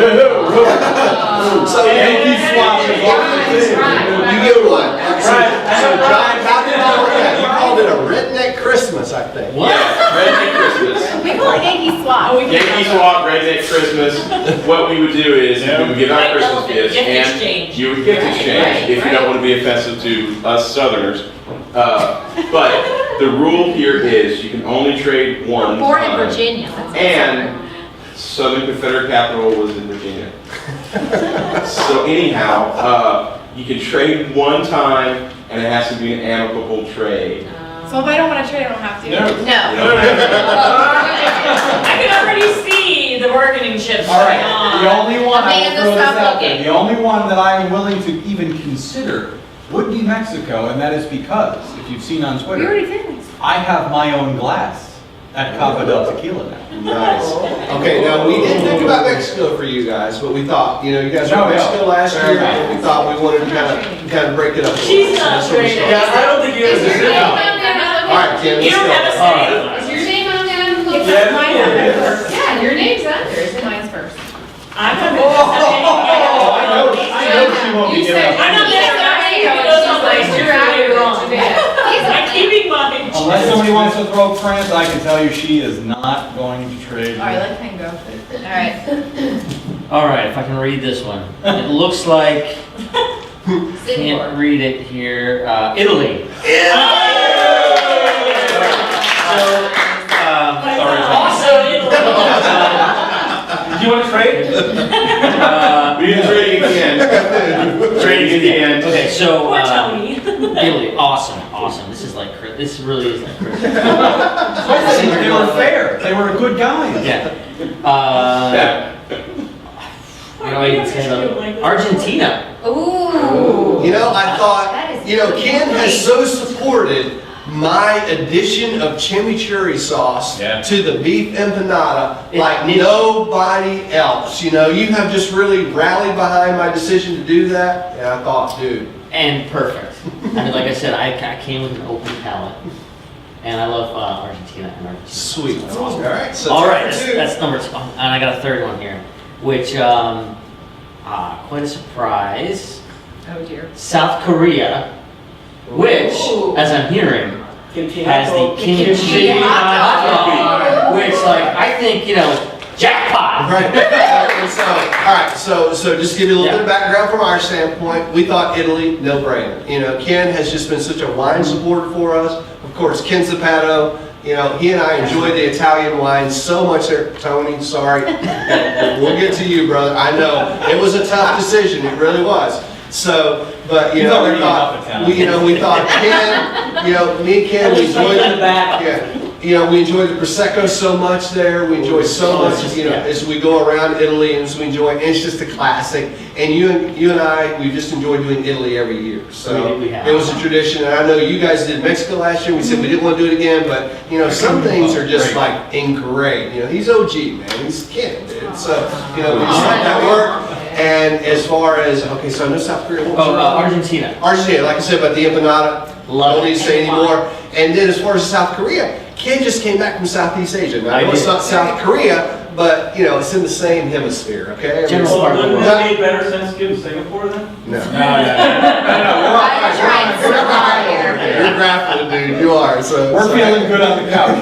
Speaker 8: Yankee swap is off the table.
Speaker 1: you get one. So John, how did that work out? You called it a redneck Christmas, I think.
Speaker 11: Yeah, Redneck Christmas.
Speaker 4: We call it Yankee swap.
Speaker 11: Yankee swap, Redneck Christmas. What we would do is we would get our
Speaker 7: Like
Speaker 11: Christmas
Speaker 7: elephant
Speaker 11: gifts
Speaker 7: gift
Speaker 11: and
Speaker 7: exchange.
Speaker 11: you would gift exchange if you don't want to be offensive to us Southerners. But the rule here is you can only trade one
Speaker 6: Born in
Speaker 11: time.
Speaker 6: Virginia. That's
Speaker 11: And Southern Confederate capital was in Virginia. So anyhow, you can trade one time and it has to be an amicable trade.
Speaker 4: So if I don't want to trade, I don't have to.
Speaker 3: No.
Speaker 11: You don't have
Speaker 7: I can already see the bargaining chips
Speaker 3: All
Speaker 7: going
Speaker 3: right,
Speaker 7: on.
Speaker 3: the only one, I
Speaker 6: Amanda,
Speaker 3: will throw this
Speaker 6: stop
Speaker 3: out there,
Speaker 6: looking.
Speaker 3: the only one that I am willing to even consider would be Mexico, and that is because, if you've seen on
Speaker 4: We
Speaker 3: Twitter,
Speaker 4: already did this.
Speaker 3: I have my own glass at Cava del Tequila now.
Speaker 1: Nice. Okay, now we didn't think about Mexico for you guys, but we thought, you know, you guys were in Mexico last year, and we thought we wanted to kind of break it up. a little
Speaker 7: She's
Speaker 1: bit. So
Speaker 7: not
Speaker 1: that's what we
Speaker 7: great.
Speaker 1: started.
Speaker 10: Yeah, I don't think you have
Speaker 9: Is your name
Speaker 10: to
Speaker 9: on there?
Speaker 1: All right, Kim,
Speaker 7: You
Speaker 1: let's
Speaker 7: don't have a
Speaker 1: go.
Speaker 7: say.
Speaker 9: Is your name on there?
Speaker 4: It's
Speaker 8: Yeah,
Speaker 4: mine
Speaker 8: it
Speaker 4: on there
Speaker 8: is.
Speaker 4: first.
Speaker 9: Yeah, your name's under, isn't it?
Speaker 4: Mine's first.
Speaker 7: I'm not
Speaker 8: I know she won't be
Speaker 9: You
Speaker 8: giving
Speaker 9: said-
Speaker 8: up.
Speaker 7: I'm not
Speaker 9: He's
Speaker 7: gonna
Speaker 9: not
Speaker 7: say
Speaker 9: gonna
Speaker 7: who
Speaker 9: go,
Speaker 7: goes
Speaker 9: she's
Speaker 7: on
Speaker 9: like,
Speaker 7: my
Speaker 9: you're
Speaker 7: you're
Speaker 9: out
Speaker 7: later
Speaker 9: of
Speaker 7: on.
Speaker 9: it.
Speaker 7: I'm keeping mine.
Speaker 3: Unless somebody wants to throw France, I can tell you she is not going to trade.
Speaker 4: All right, let Ken go. All right.
Speaker 5: All right, if I can read this one. It looks like, can't read it here, Italy.
Speaker 7: Also,
Speaker 8: Do you want to trade?
Speaker 11: We didn't trade again. Trading again.
Speaker 5: Okay, so,
Speaker 7: poor Tony.
Speaker 5: Italy, awesome. This is like, this really is like Christmas.
Speaker 3: They were fair, they were good guys.
Speaker 5: Yeah.
Speaker 11: Yeah.
Speaker 5: What do I even say about Argentina?
Speaker 6: Ooh.
Speaker 1: You know, I thought,
Speaker 6: That is
Speaker 1: you know, Ken has
Speaker 6: great.
Speaker 1: so supported my addition of chimichurri sauce
Speaker 3: Yeah.
Speaker 1: to the beef empanada like
Speaker 5: It-
Speaker 1: nobody else. You know, you have just really rallied behind my decision to do that, and I thought, dude,
Speaker 5: And perfect. I mean, like I said, I came with an open palate. And I love Argentina and Argentina.
Speaker 1: sweet. All right, so
Speaker 5: All right,
Speaker 1: two.
Speaker 5: that's number two. And I got a third one here, which, quite a surprise.
Speaker 4: Oh dear.
Speaker 5: South Korea, which, as I'm hearing, has the kimchi hot dog, which, like, I think, you know, jackpot.
Speaker 1: Right. And so, all right. So just to give you a little bit of background from our standpoint. We thought Italy, no brainer. You know, Ken has just been such a wine supporter for us. Of course, Ken Zapato. You know, he and I enjoy the Italian wine so much. There, Tony, sorry, we'll get to you, brother. I know it was a tough decision. It really was. So, but you
Speaker 3: He's
Speaker 1: know,
Speaker 3: already
Speaker 1: we thought,
Speaker 3: enough Italian.
Speaker 1: we thought Ken. You know, me and Ken, we enjoyed
Speaker 10: in the back.
Speaker 1: Yeah. You know, we enjoy the Prosecco so much there. We enjoy so much, you know, as we go around Italy, and as we enjoy, and it's just a classic. And you and I, we just enjoy doing Italy every year. So
Speaker 5: We have.
Speaker 1: it was a tradition. And I know you guys did Mexico last year. We said we didn't want to do it again, but you know, some things are just like ingrained. You know, he's OG, man. He's Ken, dude. So you know, we just let that work. And as far as okay, so I know South Korea. What was your other one?
Speaker 5: Argentina.
Speaker 1: Argentina, like I said about the empanada,
Speaker 5: Love
Speaker 1: don't need
Speaker 5: it.
Speaker 1: to say anymore. And then as far as South Korea, Ken just came back from Southeast Asia. Now, I know
Speaker 5: I
Speaker 1: it's
Speaker 5: did.
Speaker 1: not South Korea, but you know, it's in the same hemisphere, okay? I mean,
Speaker 5: General
Speaker 1: it's-
Speaker 5: part of the
Speaker 8: Wouldn't
Speaker 5: world.
Speaker 8: it make better sense to give Singapore then?
Speaker 1: No.
Speaker 3: No.
Speaker 6: I'm trying so hard here.
Speaker 1: You're grappling, dude, you are, so.
Speaker 3: We're feeling good on the couch.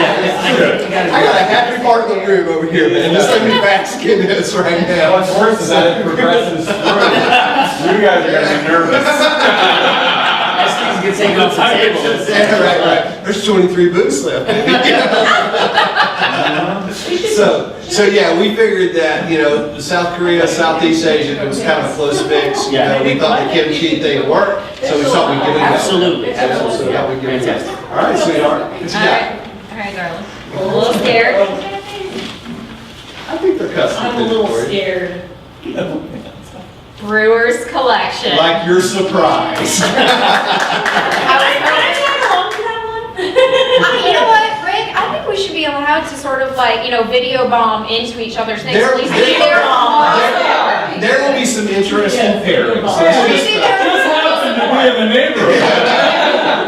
Speaker 1: I got a happy part of the room over here, man, just let me bask in this right now.
Speaker 3: What's worse is that it progresses through. You guys are gonna be nervous.
Speaker 5: As things get taken off the table.
Speaker 1: Yeah, right. There's 23 booths left. So yeah, we figured that, South Korea, Southeast Asia, it was kind of a close mix. We thought the kimchi thing worked, so we thought we'd give it a go.
Speaker 5: Absolutely, absolutely.
Speaker 1: So thought we'd give it a go.
Speaker 5: Fantastic.
Speaker 1: All right, sweetheart. What you got?
Speaker 6: All right, darling. A little scared.
Speaker 1: I think they're custom
Speaker 7: I'm a
Speaker 1: fit
Speaker 7: little
Speaker 1: for you.
Speaker 7: scared.
Speaker 6: Brewers Collection.
Speaker 1: Like your surprise.
Speaker 7: Can I tag along to that one?
Speaker 6: You know what, Rick? I think we should be allowed to sort of like, video bomb into each other's things.
Speaker 1: There-
Speaker 6: At least
Speaker 1: there-
Speaker 6: be there.
Speaker 1: There will be some interesting pairings.
Speaker 6: Just
Speaker 8: happen to be in the neighborhood.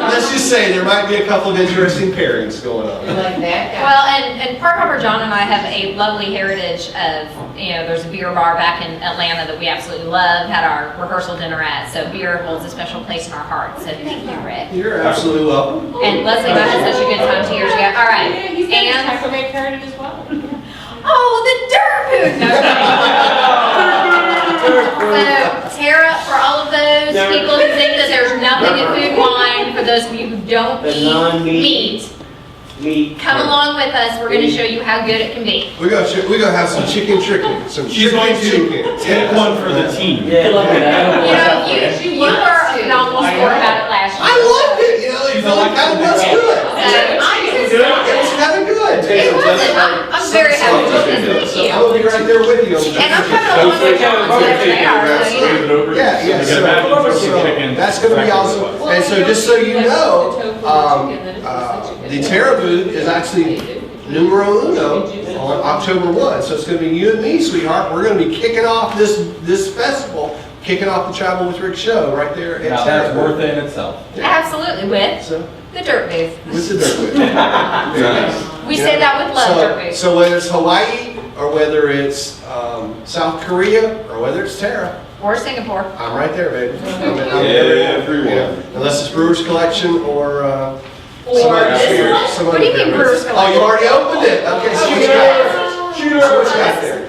Speaker 1: Let's just say there might be a couple of interesting pairings going on.
Speaker 9: Like that.
Speaker 6: Well, and Park Hopper John and I have a lovely heritage of, there's a beer bar back in Atlanta that we absolutely love, had our rehearsal dinner at, so beer holds a special place in our hearts, so thank you, Rick.
Speaker 1: You're absolutely welcome.
Speaker 6: And Leslie and I had such a good time 2 years ago. All right,
Speaker 9: Yeah, he's got his
Speaker 6: and,
Speaker 9: taco mac card as well.
Speaker 6: oh, the dirt food! No, so, Tara, for all of those people who think that there's nothing in food wine, for those of you who don't
Speaker 10: The
Speaker 6: eat
Speaker 10: non-meat.
Speaker 6: meat, come along with us, we're gonna show you how good it can be.
Speaker 1: We're gonna have some chicken chicken, some
Speaker 8: She's going
Speaker 1: chicken
Speaker 8: to
Speaker 1: chicken.
Speaker 8: take one for the team.
Speaker 10: Yeah.
Speaker 5: Good luck with that.
Speaker 6: You were phenomenal sport about it last year.
Speaker 1: I loved it, it really kind of was good. It was kind of good.
Speaker 6: It wasn't, I'm very happy with this,
Speaker 1: So
Speaker 6: thank
Speaker 1: I'm
Speaker 6: you.
Speaker 1: gonna be right there with you on
Speaker 6: And I'm
Speaker 1: that.
Speaker 6: kind of along with John, whatever they are, so you know.
Speaker 1: Yeah,
Speaker 8: So
Speaker 1: so that's gonna be awesome. And so just so you know, the Terra booth is actually numero uno on October 1. So it's gonna be you and me, sweetheart. We're gonna be kicking off this festival, kicking off the Travel with Rick show right there at
Speaker 3: Now,
Speaker 1: Terra
Speaker 3: that's worth it in itself.
Speaker 6: Absolutely, with
Speaker 1: So,
Speaker 6: the dirt booth.
Speaker 1: what's the difference?
Speaker 6: We say that with love, dirt booth.
Speaker 1: So whether it's Hawaii, or whether it's South Korea, or whether it's Terra,
Speaker 6: Or Singapore.
Speaker 1: I'm right there, baby. I'm
Speaker 11: everywhere.
Speaker 1: Unless it's Brewers Collection or
Speaker 7: Or
Speaker 1: some other
Speaker 7: this
Speaker 1: beer.
Speaker 7: one?
Speaker 1: Some
Speaker 6: What
Speaker 1: other
Speaker 6: do you mean
Speaker 1: beer.
Speaker 6: Brewers
Speaker 1: Oh, you
Speaker 6: Collection?
Speaker 1: already opened it? Okay, so what you got? So what you got there?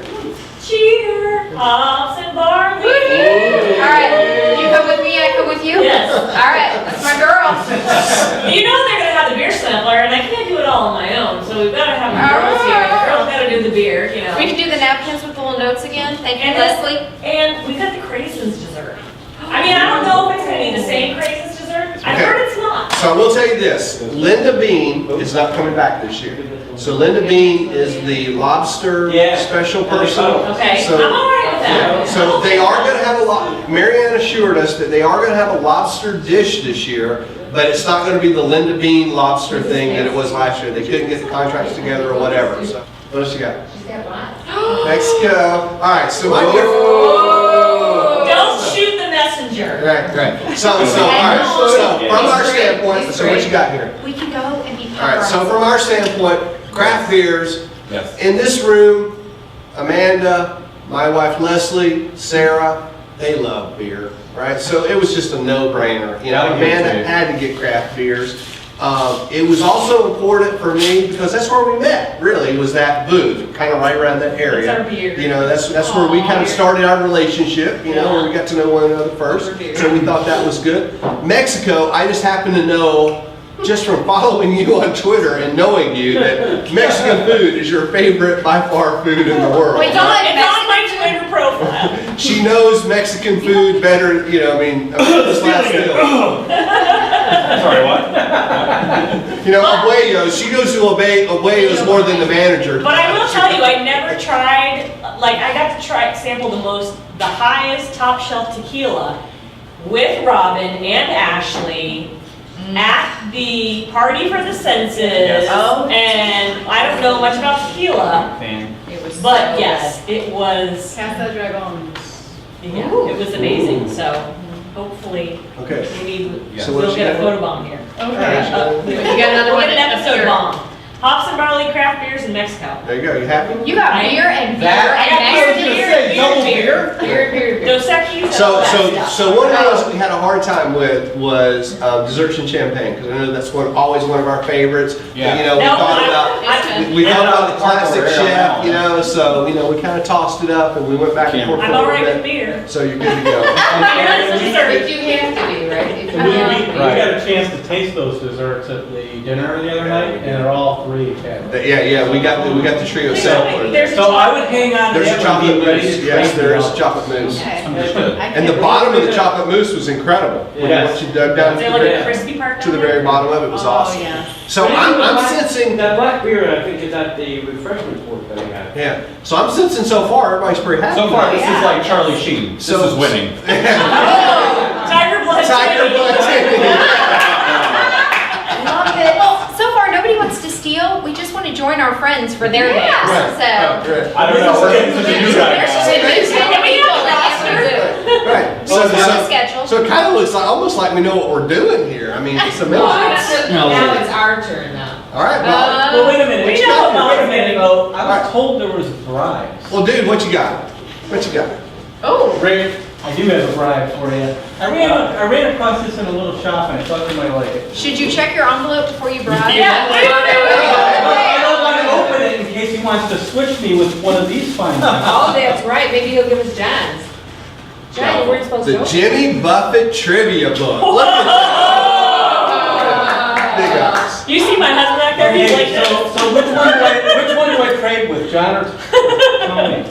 Speaker 7: Cheer, hops and barley.
Speaker 6: All right, you come with me, I come with you?
Speaker 7: Yes.
Speaker 6: All right, that's my girl.
Speaker 7: You know they're gonna have the beer sampler, and I can't do it all on my own, so we've gotta have the girls here. The girls gotta do the beer,
Speaker 6: We can do the napkins with the little notes again. Thank you,
Speaker 7: And
Speaker 6: Leslie.
Speaker 7: And we got the craisins dessert. I mean, I don't know if it's gonna be the same craisins dessert. I've
Speaker 1: Okay.
Speaker 7: heard it's not.
Speaker 1: So I will tell you this, Linda Bean is not coming back this year. So Linda Bean is the lobster
Speaker 10: Yeah.
Speaker 1: special person.
Speaker 7: Okay,
Speaker 1: So-
Speaker 7: I'm all right with that.
Speaker 1: So they are gonna have a lot, Marianne assured us that they are gonna have a lobster dish this year, but it's not gonna be the Linda Bean lobster thing that it was last year. They couldn't get the contracts together or whatever, so. What else you got?
Speaker 9: She's got lots.
Speaker 1: Mexico. All right, so my
Speaker 7: Don't shoot the messenger.
Speaker 1: Right. So, all right, so from our standpoint, so what you got here?
Speaker 6: We can go and be
Speaker 1: All right, so from our standpoint, craft beers,
Speaker 3: Yes.
Speaker 1: in this room, Amanda, my wife Leslie, Sarah, they love beer, right? So it was just a no-brainer. Amanda had to get craft beers. It was also important for me because that's where we met, really, was that booth, kind of right around that area.
Speaker 7: That's our beer.
Speaker 1: That's where we kind of started our relationship, where we got to know one another first. So we thought that was good. Mexico, I just happen to know, just from following you on Twitter and knowing you, that Mexican food is your favorite, by far, food in the world.
Speaker 6: Wait, don't let
Speaker 7: It's on my Twitter profile.
Speaker 1: She knows Mexican food better, this last meal.
Speaker 3: Sorry, what?
Speaker 1: Abuelos, she goes to Abuelos more than the manager.
Speaker 7: But I will tell you, I never tried, I got to sample the highest top shelf tequila with Robin and Ashley at the party for the census.
Speaker 3: Yes.
Speaker 6: Oh.
Speaker 7: And I don't know much about tequila,
Speaker 3: Fan.
Speaker 7: but yes, it was,
Speaker 4: Casa Dragon.
Speaker 7: yeah, it was amazing. So hopefully,
Speaker 1: Okay.
Speaker 7: maybe
Speaker 3: Yeah.
Speaker 1: So what
Speaker 7: we'll
Speaker 1: you
Speaker 7: get a
Speaker 1: got?
Speaker 7: photo bomb here.
Speaker 4: Okay.
Speaker 6: You got another
Speaker 7: We'll
Speaker 6: one?
Speaker 7: get an episode bomb. Hops and barley craft beers in Mexico.
Speaker 1: There you go, you happy?
Speaker 6: You got beer and beer
Speaker 7: I got
Speaker 6: and
Speaker 7: beer,
Speaker 6: Mexican.
Speaker 7: beer. Dos Equis,
Speaker 1: So,
Speaker 7: all that
Speaker 1: so,
Speaker 7: stuff.
Speaker 1: so one of the ones that we had a hard time with was desserts and champagne, because I know that's always one of our favorites.
Speaker 3: Yeah.
Speaker 1: We
Speaker 7: No,
Speaker 1: thought about,
Speaker 7: I'm
Speaker 1: we thought about the classic
Speaker 3: Parker
Speaker 1: chef,
Speaker 3: around.
Speaker 1: so, we kind of tossed it up and we went back and forth a
Speaker 7: I'm all
Speaker 1: little
Speaker 7: right with
Speaker 1: bit.
Speaker 7: beer.
Speaker 1: So you're good to go.
Speaker 7: Beer is dessert.
Speaker 9: But you have to be, right? If
Speaker 8: We got a chance to taste those desserts at the dinner the other night, and they're all three fabulous.
Speaker 1: Yeah, we got the trio sampler.
Speaker 8: So I would hang on to
Speaker 1: There's a
Speaker 8: that one,
Speaker 1: chocolate
Speaker 8: be ready
Speaker 1: mousse,
Speaker 8: to
Speaker 1: yes,
Speaker 8: crank it
Speaker 1: there is
Speaker 8: out.
Speaker 1: chocolate mousse.
Speaker 4: Okay.
Speaker 3: Understood.
Speaker 4: I
Speaker 1: And the
Speaker 4: can't
Speaker 1: bottom of
Speaker 4: believe
Speaker 1: the
Speaker 4: it.
Speaker 1: chocolate mousse was incredible.
Speaker 8: Yes.
Speaker 1: Once you dug down
Speaker 7: Is
Speaker 1: to
Speaker 7: there
Speaker 1: the
Speaker 7: like a
Speaker 1: very,
Speaker 7: crispy part
Speaker 1: to the
Speaker 7: down
Speaker 1: very
Speaker 7: there?
Speaker 1: bottom of it, it was
Speaker 7: Oh,
Speaker 1: awesome.
Speaker 7: yeah.
Speaker 1: So I'm sensing,
Speaker 10: That black beer, I think, is at the refreshment port that I got.
Speaker 1: yeah, so I'm sensing so far, everybody's pretty happy.
Speaker 3: So far, this is
Speaker 4: Yeah.
Speaker 3: like Charlie Sheen. This
Speaker 1: So-
Speaker 3: is winning.
Speaker 7: Tiger blood.
Speaker 1: Tiger blood tanning.
Speaker 4: Love it.
Speaker 6: Well, so far, nobody wants to steal. We just want to join our friends for their
Speaker 4: Yeah.
Speaker 6: days.
Speaker 1: Right,
Speaker 6: So.
Speaker 1: right,
Speaker 3: I don't know, we're getting to the new guy
Speaker 6: There's just
Speaker 3: now.
Speaker 6: gonna be 10 people in after.
Speaker 1: right.
Speaker 6: So the schedule.
Speaker 1: So it kind of looks like, almost like we know what we're doing here. I mean, it's amazing.
Speaker 5: No.
Speaker 9: Now it's our turn now.
Speaker 1: All right, well,
Speaker 8: Well, wait a minute,
Speaker 1: What you got here?
Speaker 8: wait a minute, though, I
Speaker 1: Alright.
Speaker 8: was told there was bribes.
Speaker 1: well, dude, what you got? What you got?
Speaker 9: Oh,
Speaker 8: Rick, I do have a bribe for you. I ran across this in a little shop and I thought you might like it.
Speaker 6: Should you check your envelope before you bribe?
Speaker 7: Yeah.
Speaker 8: I don't want to open it in case he wants to switch me with one of these fine things.
Speaker 9: oh, that's right. Maybe he'll give us John's. John, you weren't supposed to
Speaker 1: The
Speaker 9: open.
Speaker 1: Jimmy Buffett trivia book. Look at that. Big eyes.
Speaker 7: You see my husband back there? He's like,
Speaker 8: Okay, so which one do I trade with, John or Tony?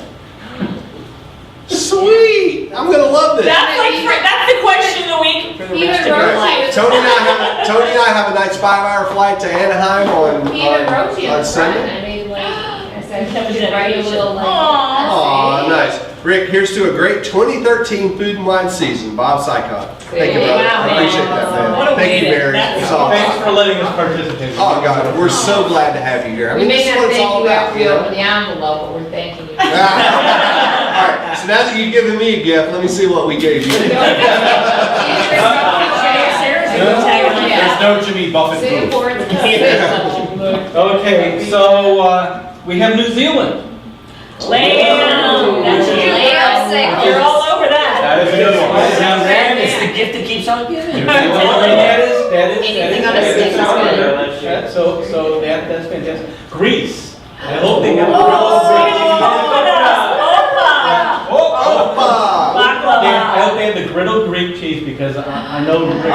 Speaker 1: Sweet. I'm gonna love this.
Speaker 7: that's the question of the week for the
Speaker 4: Even
Speaker 7: rest of your
Speaker 4: wrote
Speaker 7: life.
Speaker 4: you.
Speaker 1: Tony and I have a nice 5-hour flight to Anaheim on
Speaker 4: He even wrote you
Speaker 1: on
Speaker 4: in front.
Speaker 1: Sunday.
Speaker 4: I mean, like, I said,
Speaker 7: Kept
Speaker 4: you
Speaker 7: his
Speaker 4: could write a
Speaker 7: dedication.
Speaker 4: little like.
Speaker 1: Aw,
Speaker 4: essay.
Speaker 1: nice. Rick, here's to a great 2013 Food and Wine season. Bob Sycott. Thank you,
Speaker 9: There you
Speaker 1: brother.
Speaker 9: go,
Speaker 1: I appreciate that, man.
Speaker 7: What a
Speaker 1: Thank you,
Speaker 7: way to-
Speaker 1: Barry.
Speaker 7: that's
Speaker 1: It's all
Speaker 8: Thanks for letting us participate.
Speaker 1: Oh, God, we're so glad to have you here. I
Speaker 9: We
Speaker 1: mean,
Speaker 9: may
Speaker 1: this is
Speaker 9: not
Speaker 1: what it's
Speaker 9: thank
Speaker 1: all
Speaker 9: you
Speaker 1: about,
Speaker 9: after
Speaker 1: you
Speaker 9: you
Speaker 1: know?
Speaker 9: open the envelope, but we're thanking you.
Speaker 1: All right, so now that you've given me a gift, let me see what we gave you.
Speaker 3: There's no Jimmy Buffett food.
Speaker 9: Singapore and the
Speaker 8: Okay, so we have New Zealand.
Speaker 7: Lamb. That's you.
Speaker 6: Lamb sandwich.
Speaker 7: You're all over that.
Speaker 3: That is a good one.
Speaker 5: It's the gift that keeps on giving.
Speaker 8: That is.
Speaker 6: Anything on a stick is good.
Speaker 8: That's fantastic. Greece. I hope they got
Speaker 1: Opa!
Speaker 8: I hope they have the griddled Greek cheese because I know Rick.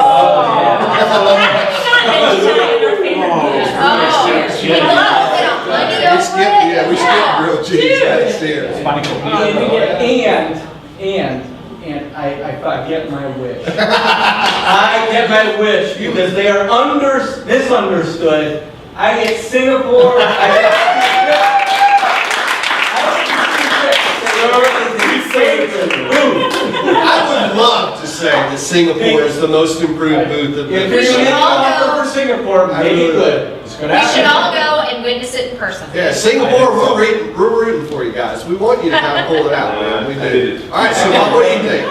Speaker 1: We skipped grilled cheese. That's it.
Speaker 3: Funny
Speaker 8: And I get my wish. I get my wish because they are misunderstood. I get Singapore.
Speaker 1: I would love to say that Singapore is the most improved booth of
Speaker 8: If
Speaker 1: the
Speaker 8: you're
Speaker 6: should
Speaker 8: going to
Speaker 6: all
Speaker 8: offer for Singapore, make it good.
Speaker 3: It's
Speaker 6: We
Speaker 3: gonna
Speaker 6: should
Speaker 3: happen.
Speaker 6: all go and witness it in person.
Speaker 1: Yeah, Singapore, we're rooting for you guys. We want you to kind of pull it out, man. We
Speaker 11: I
Speaker 1: do.
Speaker 11: did it.
Speaker 1: All right, so Bob, what do you think?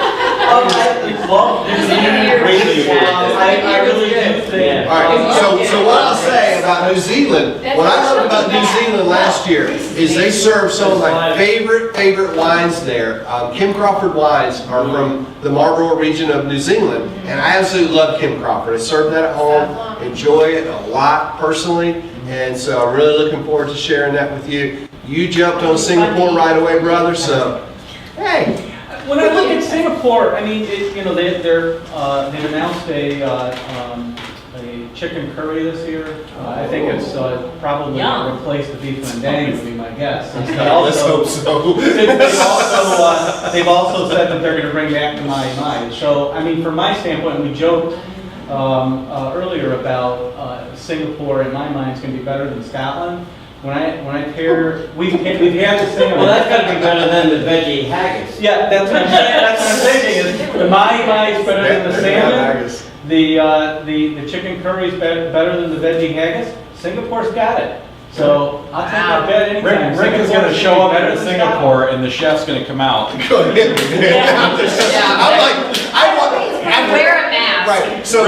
Speaker 8: I really do think.
Speaker 1: All right, so what I'll say about New Zealand, what I loved about New Zealand last year is they serve some of my favorite wines there. Kim Crawford wines are from the Marlborough region of New Zealand, and I absolutely love Kim Crawford. I serve that at home, enjoy it a lot personally, and so I'm really looking forward to sharing that with you. You jumped on Singapore right away, brother, so hey.
Speaker 8: When I look at Singapore, I mean, they've announced a chicken curry this year. I think it's probably
Speaker 7: Yum.
Speaker 8: replaced the beef mandang, would be my guess.
Speaker 1: Let's hope so.
Speaker 8: They've also said that they're going to bring back the Mai Mai. So, I mean, from my standpoint, we joked earlier about Singapore, in my mind, is going to be better than Scotland. When I pair, we've had the Singapore.
Speaker 10: Well, that's gotta be better than the veggie haggis.
Speaker 8: Yeah, that's what I'm saying. That's what I'm saying. Is the Mai Mai is better than the salmon. The chicken curry is better than the veggie haggis. Singapore's got it. So I'll take that bet anytime.
Speaker 3: Rick is gonna show up in Singapore and the chef's gonna come out.
Speaker 1: Go ahead. I'm like, I want.
Speaker 6: Wear a mask.
Speaker 1: Right. So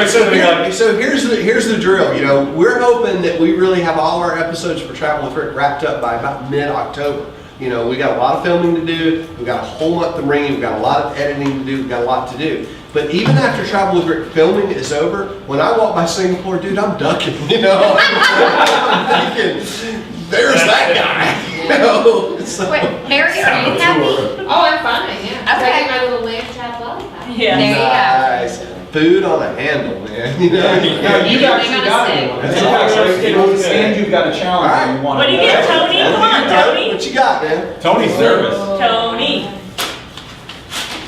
Speaker 1: here's the drill. You know, we're hoping that we really have all our episodes for Travel with Rick wrapped up by about mid-October. You know, we got a lot of filming to do. We've got a whole month of ringing. We've got a lot of editing to do. We've got a lot to do. But even after Travel with Rick filming is over, when I walk by Singapore, dude, I'm ducking. You know, I'm thinking, there's that guy. You know. So,
Speaker 6: Wait, Mary, are you happy?
Speaker 9: Oh, I'm fine, yeah.
Speaker 6: Okay.
Speaker 9: I got my little lamb chop lollipop.
Speaker 7: Yeah.
Speaker 6: There you go.
Speaker 1: nice. food on a handle, man. You know?
Speaker 3: Now, you've
Speaker 6: Anything
Speaker 3: actually
Speaker 6: on a
Speaker 3: got
Speaker 6: stick.
Speaker 3: one. And you've got a challenge that you want
Speaker 7: What
Speaker 3: to
Speaker 7: do you
Speaker 3: do.
Speaker 7: get, Tony? Come on, Tony.
Speaker 1: What you got, man?
Speaker 3: Tony's service.
Speaker 7: Tony.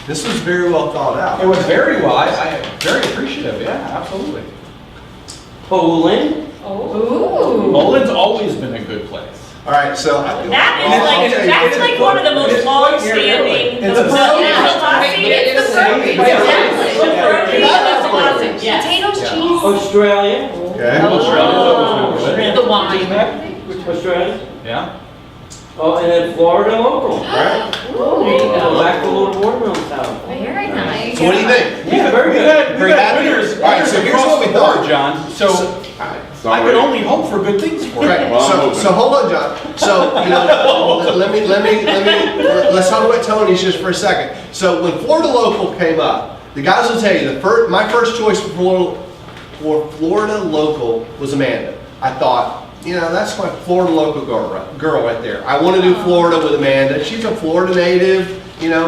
Speaker 1: This was very well thought
Speaker 3: It
Speaker 1: out.
Speaker 3: was very well, I very appreciative, yeah, absolutely.
Speaker 10: Poland?
Speaker 4: Ooh.
Speaker 3: Poland's always been a good place.
Speaker 1: All right, so.
Speaker 7: That
Speaker 1: I'll
Speaker 7: is
Speaker 1: tell you,
Speaker 7: that's like one of the most
Speaker 3: It's quite near
Speaker 7: long-standing.
Speaker 3: Italy. It's a
Speaker 7: the
Speaker 3: Italy.
Speaker 7: It's the
Speaker 4: It's the
Speaker 7: Exactly.
Speaker 4: Exactly.
Speaker 7: The pierogi, that's awesome, yes.
Speaker 4: Potatoes,
Speaker 1: Yeah.
Speaker 4: cheese.
Speaker 10: Australia?
Speaker 1: Okay.
Speaker 3: Australia's always been good.
Speaker 6: The wine.
Speaker 10: Australia?
Speaker 3: Yeah?
Speaker 10: Oh, and then Florida local.
Speaker 1: All right.
Speaker 6: There you
Speaker 10: Go
Speaker 6: go.
Speaker 10: back to Lord Watermelon Town.
Speaker 6: Very nice.
Speaker 1: So what do you think?
Speaker 3: Yeah, very good.
Speaker 1: Very happy?
Speaker 3: Winners,
Speaker 1: All right, so
Speaker 3: winners
Speaker 1: here's what we
Speaker 3: across the
Speaker 1: thought.
Speaker 3: board, John. So
Speaker 11: It's
Speaker 3: I
Speaker 11: all
Speaker 3: could
Speaker 11: right.
Speaker 3: only hope for good things for you.
Speaker 1: Right,
Speaker 11: Well, I'm
Speaker 1: so,
Speaker 11: hoping.
Speaker 1: so hold on, John. So, let's talk about Tony's just for a second. So when Florida Local came up, the guys will tell you, my first choice for Florida Local was Amanda. I thought, that's my Florida Local girl right there. I want to do Florida with Amanda. She's a Florida native,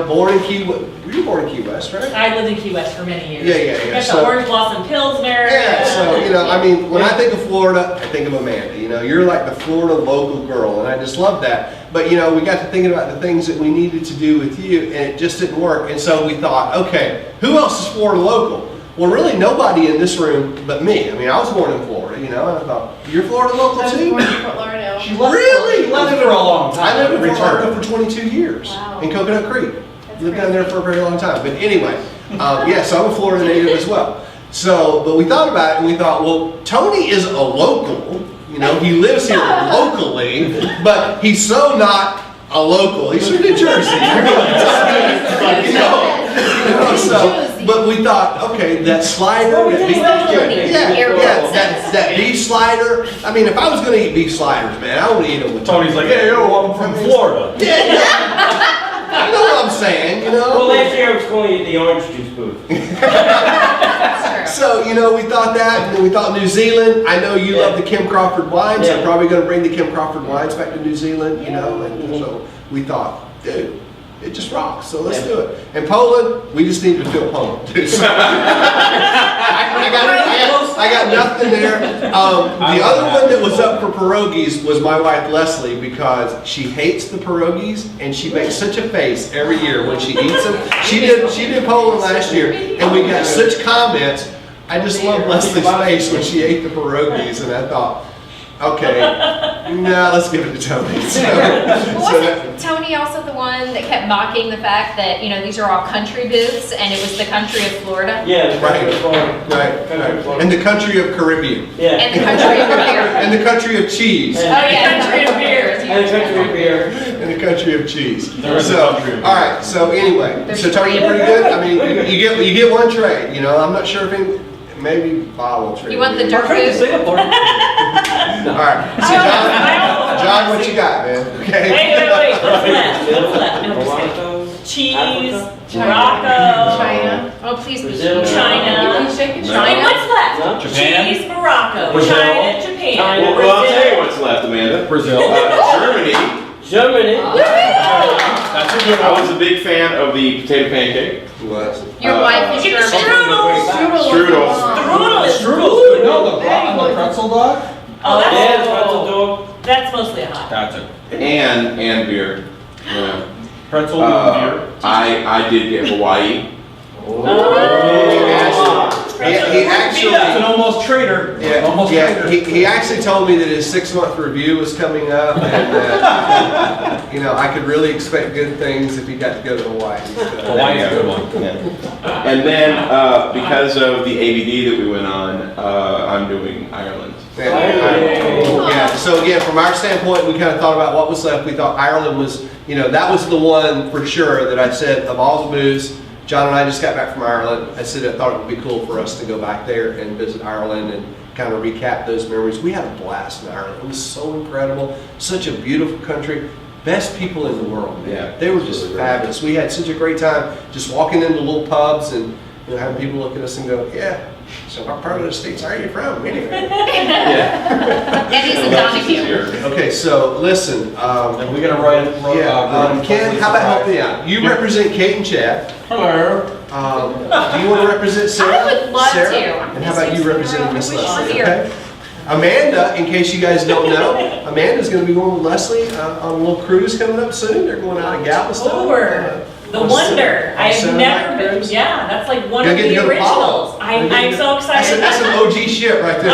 Speaker 1: born in Key West. You were born in Key West, right?
Speaker 7: I lived in Key West for many years.
Speaker 1: Yeah.
Speaker 7: Got
Speaker 1: So-
Speaker 7: the Orange Blossom Pillsbury.
Speaker 1: Yeah, so, when I think of Florida, I think of Amanda. You're like the Florida local girl, and I just love that. But, we got to thinking about the things that we needed to do with you, and it just didn't work. And so we thought, okay, who else is Florida local? Well, really nobody in this room but me. I was born in Florida, and I thought, you're Florida local
Speaker 4: I was
Speaker 1: too?
Speaker 4: born in Fort Lauderdale.
Speaker 1: Really?
Speaker 3: She lived there a long time.
Speaker 1: I lived in Fort
Speaker 3: Returned.
Speaker 1: Lauderdale for 22 years,
Speaker 4: Wow.
Speaker 1: in Coconut Creek.
Speaker 4: That's
Speaker 1: Lived down there
Speaker 4: crazy.
Speaker 1: for a very long time. But anyway, so I'm a Florida native as well. So, but we thought about it and we thought, well, Tony is a local. He lives here locally, but he's so not a local. He's from New Jersey. But we thought, okay, that slider, that beef, that beef slider. If I was going to eat beef sliders, man, I would eat them with
Speaker 3: Tony's like, hey, yo, I'm from Florida.
Speaker 1: You know what I'm saying,
Speaker 10: Well, last year I was calling you the orange juice booth.
Speaker 1: So, we thought that, and then we thought New Zealand. I know you love the Kim Crawford wines.
Speaker 10: Yeah.
Speaker 1: I'm probably going to bring the Kim Crawford wines back to New Zealand, and so we thought, dude, it just rocks, so let's do it. And Poland, we just need to fill Poland, dude. So, I got nothing there. The other one that was up for pierogies was my wife Leslie, because she hates the pierogies and she makes such a face every year when she eats them. She did Poland last year, and we got such comments. I just love Leslie's face when she ate the pierogies, and I thought, okay, let's give it to Tony.
Speaker 6: Wasn't Tony also the one that kept mocking the fact that, these are all country booths and it was the country of Florida?
Speaker 10: Yeah, the country
Speaker 1: Right.
Speaker 10: of Florida.
Speaker 1: Right.
Speaker 10: Country of Florida.
Speaker 1: And the country of Caribbean.
Speaker 10: Yeah.
Speaker 6: And the country of beer.
Speaker 1: And the country of cheese.
Speaker 6: Oh, yeah.
Speaker 7: Country of beer.
Speaker 10: And the country of beer.
Speaker 1: And the country of cheese.
Speaker 3: There is a
Speaker 1: So,
Speaker 3: country of beer.
Speaker 1: all right, so anyway,
Speaker 6: There's
Speaker 1: so Tony, you
Speaker 6: three.
Speaker 1: pretty good? You get one trade, I'm not sure if maybe Bob will trade.
Speaker 6: You want the
Speaker 1: you.
Speaker 6: dirt
Speaker 3: Trade to
Speaker 6: booth?
Speaker 3: Singapore.
Speaker 1: All right, so John, what you got, man? Okay.
Speaker 7: Wait. What's left? What's left? No, just kidding.
Speaker 10: Morocco.
Speaker 7: Cheese,
Speaker 10: Africa.
Speaker 7: Morocco.
Speaker 4: China.
Speaker 6: Oh, please be
Speaker 10: Brazil.
Speaker 7: China.
Speaker 4: You shake it.
Speaker 11: No.
Speaker 7: Wait, what's left?
Speaker 10: No?
Speaker 3: Japan.
Speaker 7: Cheese, Morocco,
Speaker 3: Brazil.
Speaker 7: China, Japan,
Speaker 10: China.
Speaker 11: Well, I'll tell you
Speaker 7: Brazil.
Speaker 11: what's left, Amanda.
Speaker 3: Brazil.
Speaker 11: Germany.
Speaker 10: Germany.
Speaker 3: That's a good
Speaker 11: I was
Speaker 3: one.
Speaker 11: a big fan of the potato pancake.
Speaker 6: Your wife is
Speaker 7: Get the
Speaker 6: German.
Speaker 7: strudel.
Speaker 11: Strudel.
Speaker 7: Strudel is
Speaker 3: Strudel's
Speaker 7: good.
Speaker 3: good. No, the pretzel dog?
Speaker 7: Oh,
Speaker 10: Yeah, the pretzel
Speaker 7: that's,
Speaker 10: dog.
Speaker 7: that's mostly a hot.
Speaker 3: That's it.
Speaker 11: And beer. Yeah.
Speaker 3: Pretzel and beer.
Speaker 11: I did get Hawaii.
Speaker 1: He actually.
Speaker 3: That's an almost traitor. Almost traitor.
Speaker 1: He actually told me that his 6-month review was coming up, and that, I could really expect good things if he got to go to Hawaii. So.
Speaker 3: Hawaii's a good one.
Speaker 11: And then, because of the ABD that we went on, I'm doing Ireland.
Speaker 1: Yeah, so again, from our standpoint, we kind of thought about what was left. We thought Ireland was, that was the one for sure that I said of all the booths. John and I just got back from Ireland. I said I thought it would be cool for us to go back there and visit Ireland and kind of recap those memories. We had a blast in Ireland. It was so incredible. Such a beautiful country. Best people in the world, man.
Speaker 11: Yeah,
Speaker 1: They were just
Speaker 11: absolutely.
Speaker 1: fabulous. We had such a great time just walking into little pubs and having people look at us and go, yeah, So what part of the States are you from, anyway?
Speaker 6: And he's in Donahue.
Speaker 1: Okay, so listen,
Speaker 3: And we're gonna write.
Speaker 1: Ken, how about help me out? You represent Kate and Chad.
Speaker 3: Hello.
Speaker 1: Do you want to represent Sarah?
Speaker 6: I would love
Speaker 1: Sarah?
Speaker 6: to.
Speaker 1: And how about you representing Miss Leslie,
Speaker 6: Here.
Speaker 1: okay? Amanda, in case you guys don't know, Amanda's gonna be going with Leslie on a little cruise coming up soon. They're going out of Galveston.
Speaker 7: Lord, the
Speaker 1: on
Speaker 7: Wonder. I have
Speaker 1: Saturday
Speaker 7: never
Speaker 1: night
Speaker 7: been.
Speaker 1: cruise.
Speaker 7: Yeah, that's like one
Speaker 1: You'll
Speaker 7: of
Speaker 1: get to
Speaker 7: the
Speaker 1: go to Apollo.
Speaker 7: originals. I'm so excited.
Speaker 1: That's an OG ship right there.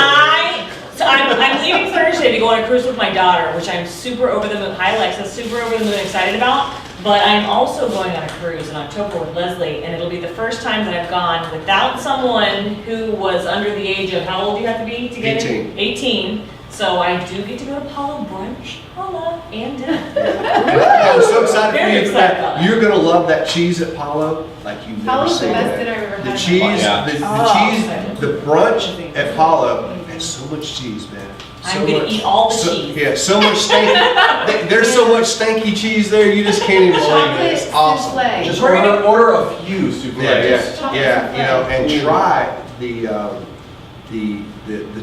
Speaker 7: I'm leaving Thursday to go on a cruise with my daughter, which I'm super over the moon. Hi, Alexa, super over the moon excited about. But I'm also going on a cruise in October with Leslie, and it'll be the first time that I've gone without someone who was under the age of, how old do you have to be to get
Speaker 1: 18.
Speaker 7: 18. So I do get to go to Apollo brunch, Paula, and dinner.
Speaker 1: I'm so excited for
Speaker 7: Very
Speaker 1: you.
Speaker 7: excited about that.
Speaker 1: You're gonna love that cheese at Palo like you've never
Speaker 4: Palo's the
Speaker 1: seen
Speaker 4: best
Speaker 1: it.
Speaker 4: dinner I've ever
Speaker 1: The
Speaker 4: had.
Speaker 1: cheese,
Speaker 3: Yeah.
Speaker 1: the
Speaker 7: Oh,
Speaker 1: cheese,
Speaker 7: okay.
Speaker 1: the brunch at Palo has so much cheese, man.
Speaker 7: I'm gonna eat all the
Speaker 1: so-
Speaker 7: cheese.
Speaker 1: Yeah, so much stanky. There's so much stanky cheese there, you just can't even believe it.
Speaker 4: Chocolate
Speaker 1: It's awesome.
Speaker 4: souffle.
Speaker 3: Just
Speaker 7: We're gonna-
Speaker 3: order a few super
Speaker 1: Yeah,
Speaker 3: eggs.
Speaker 1: yeah, you know, and try the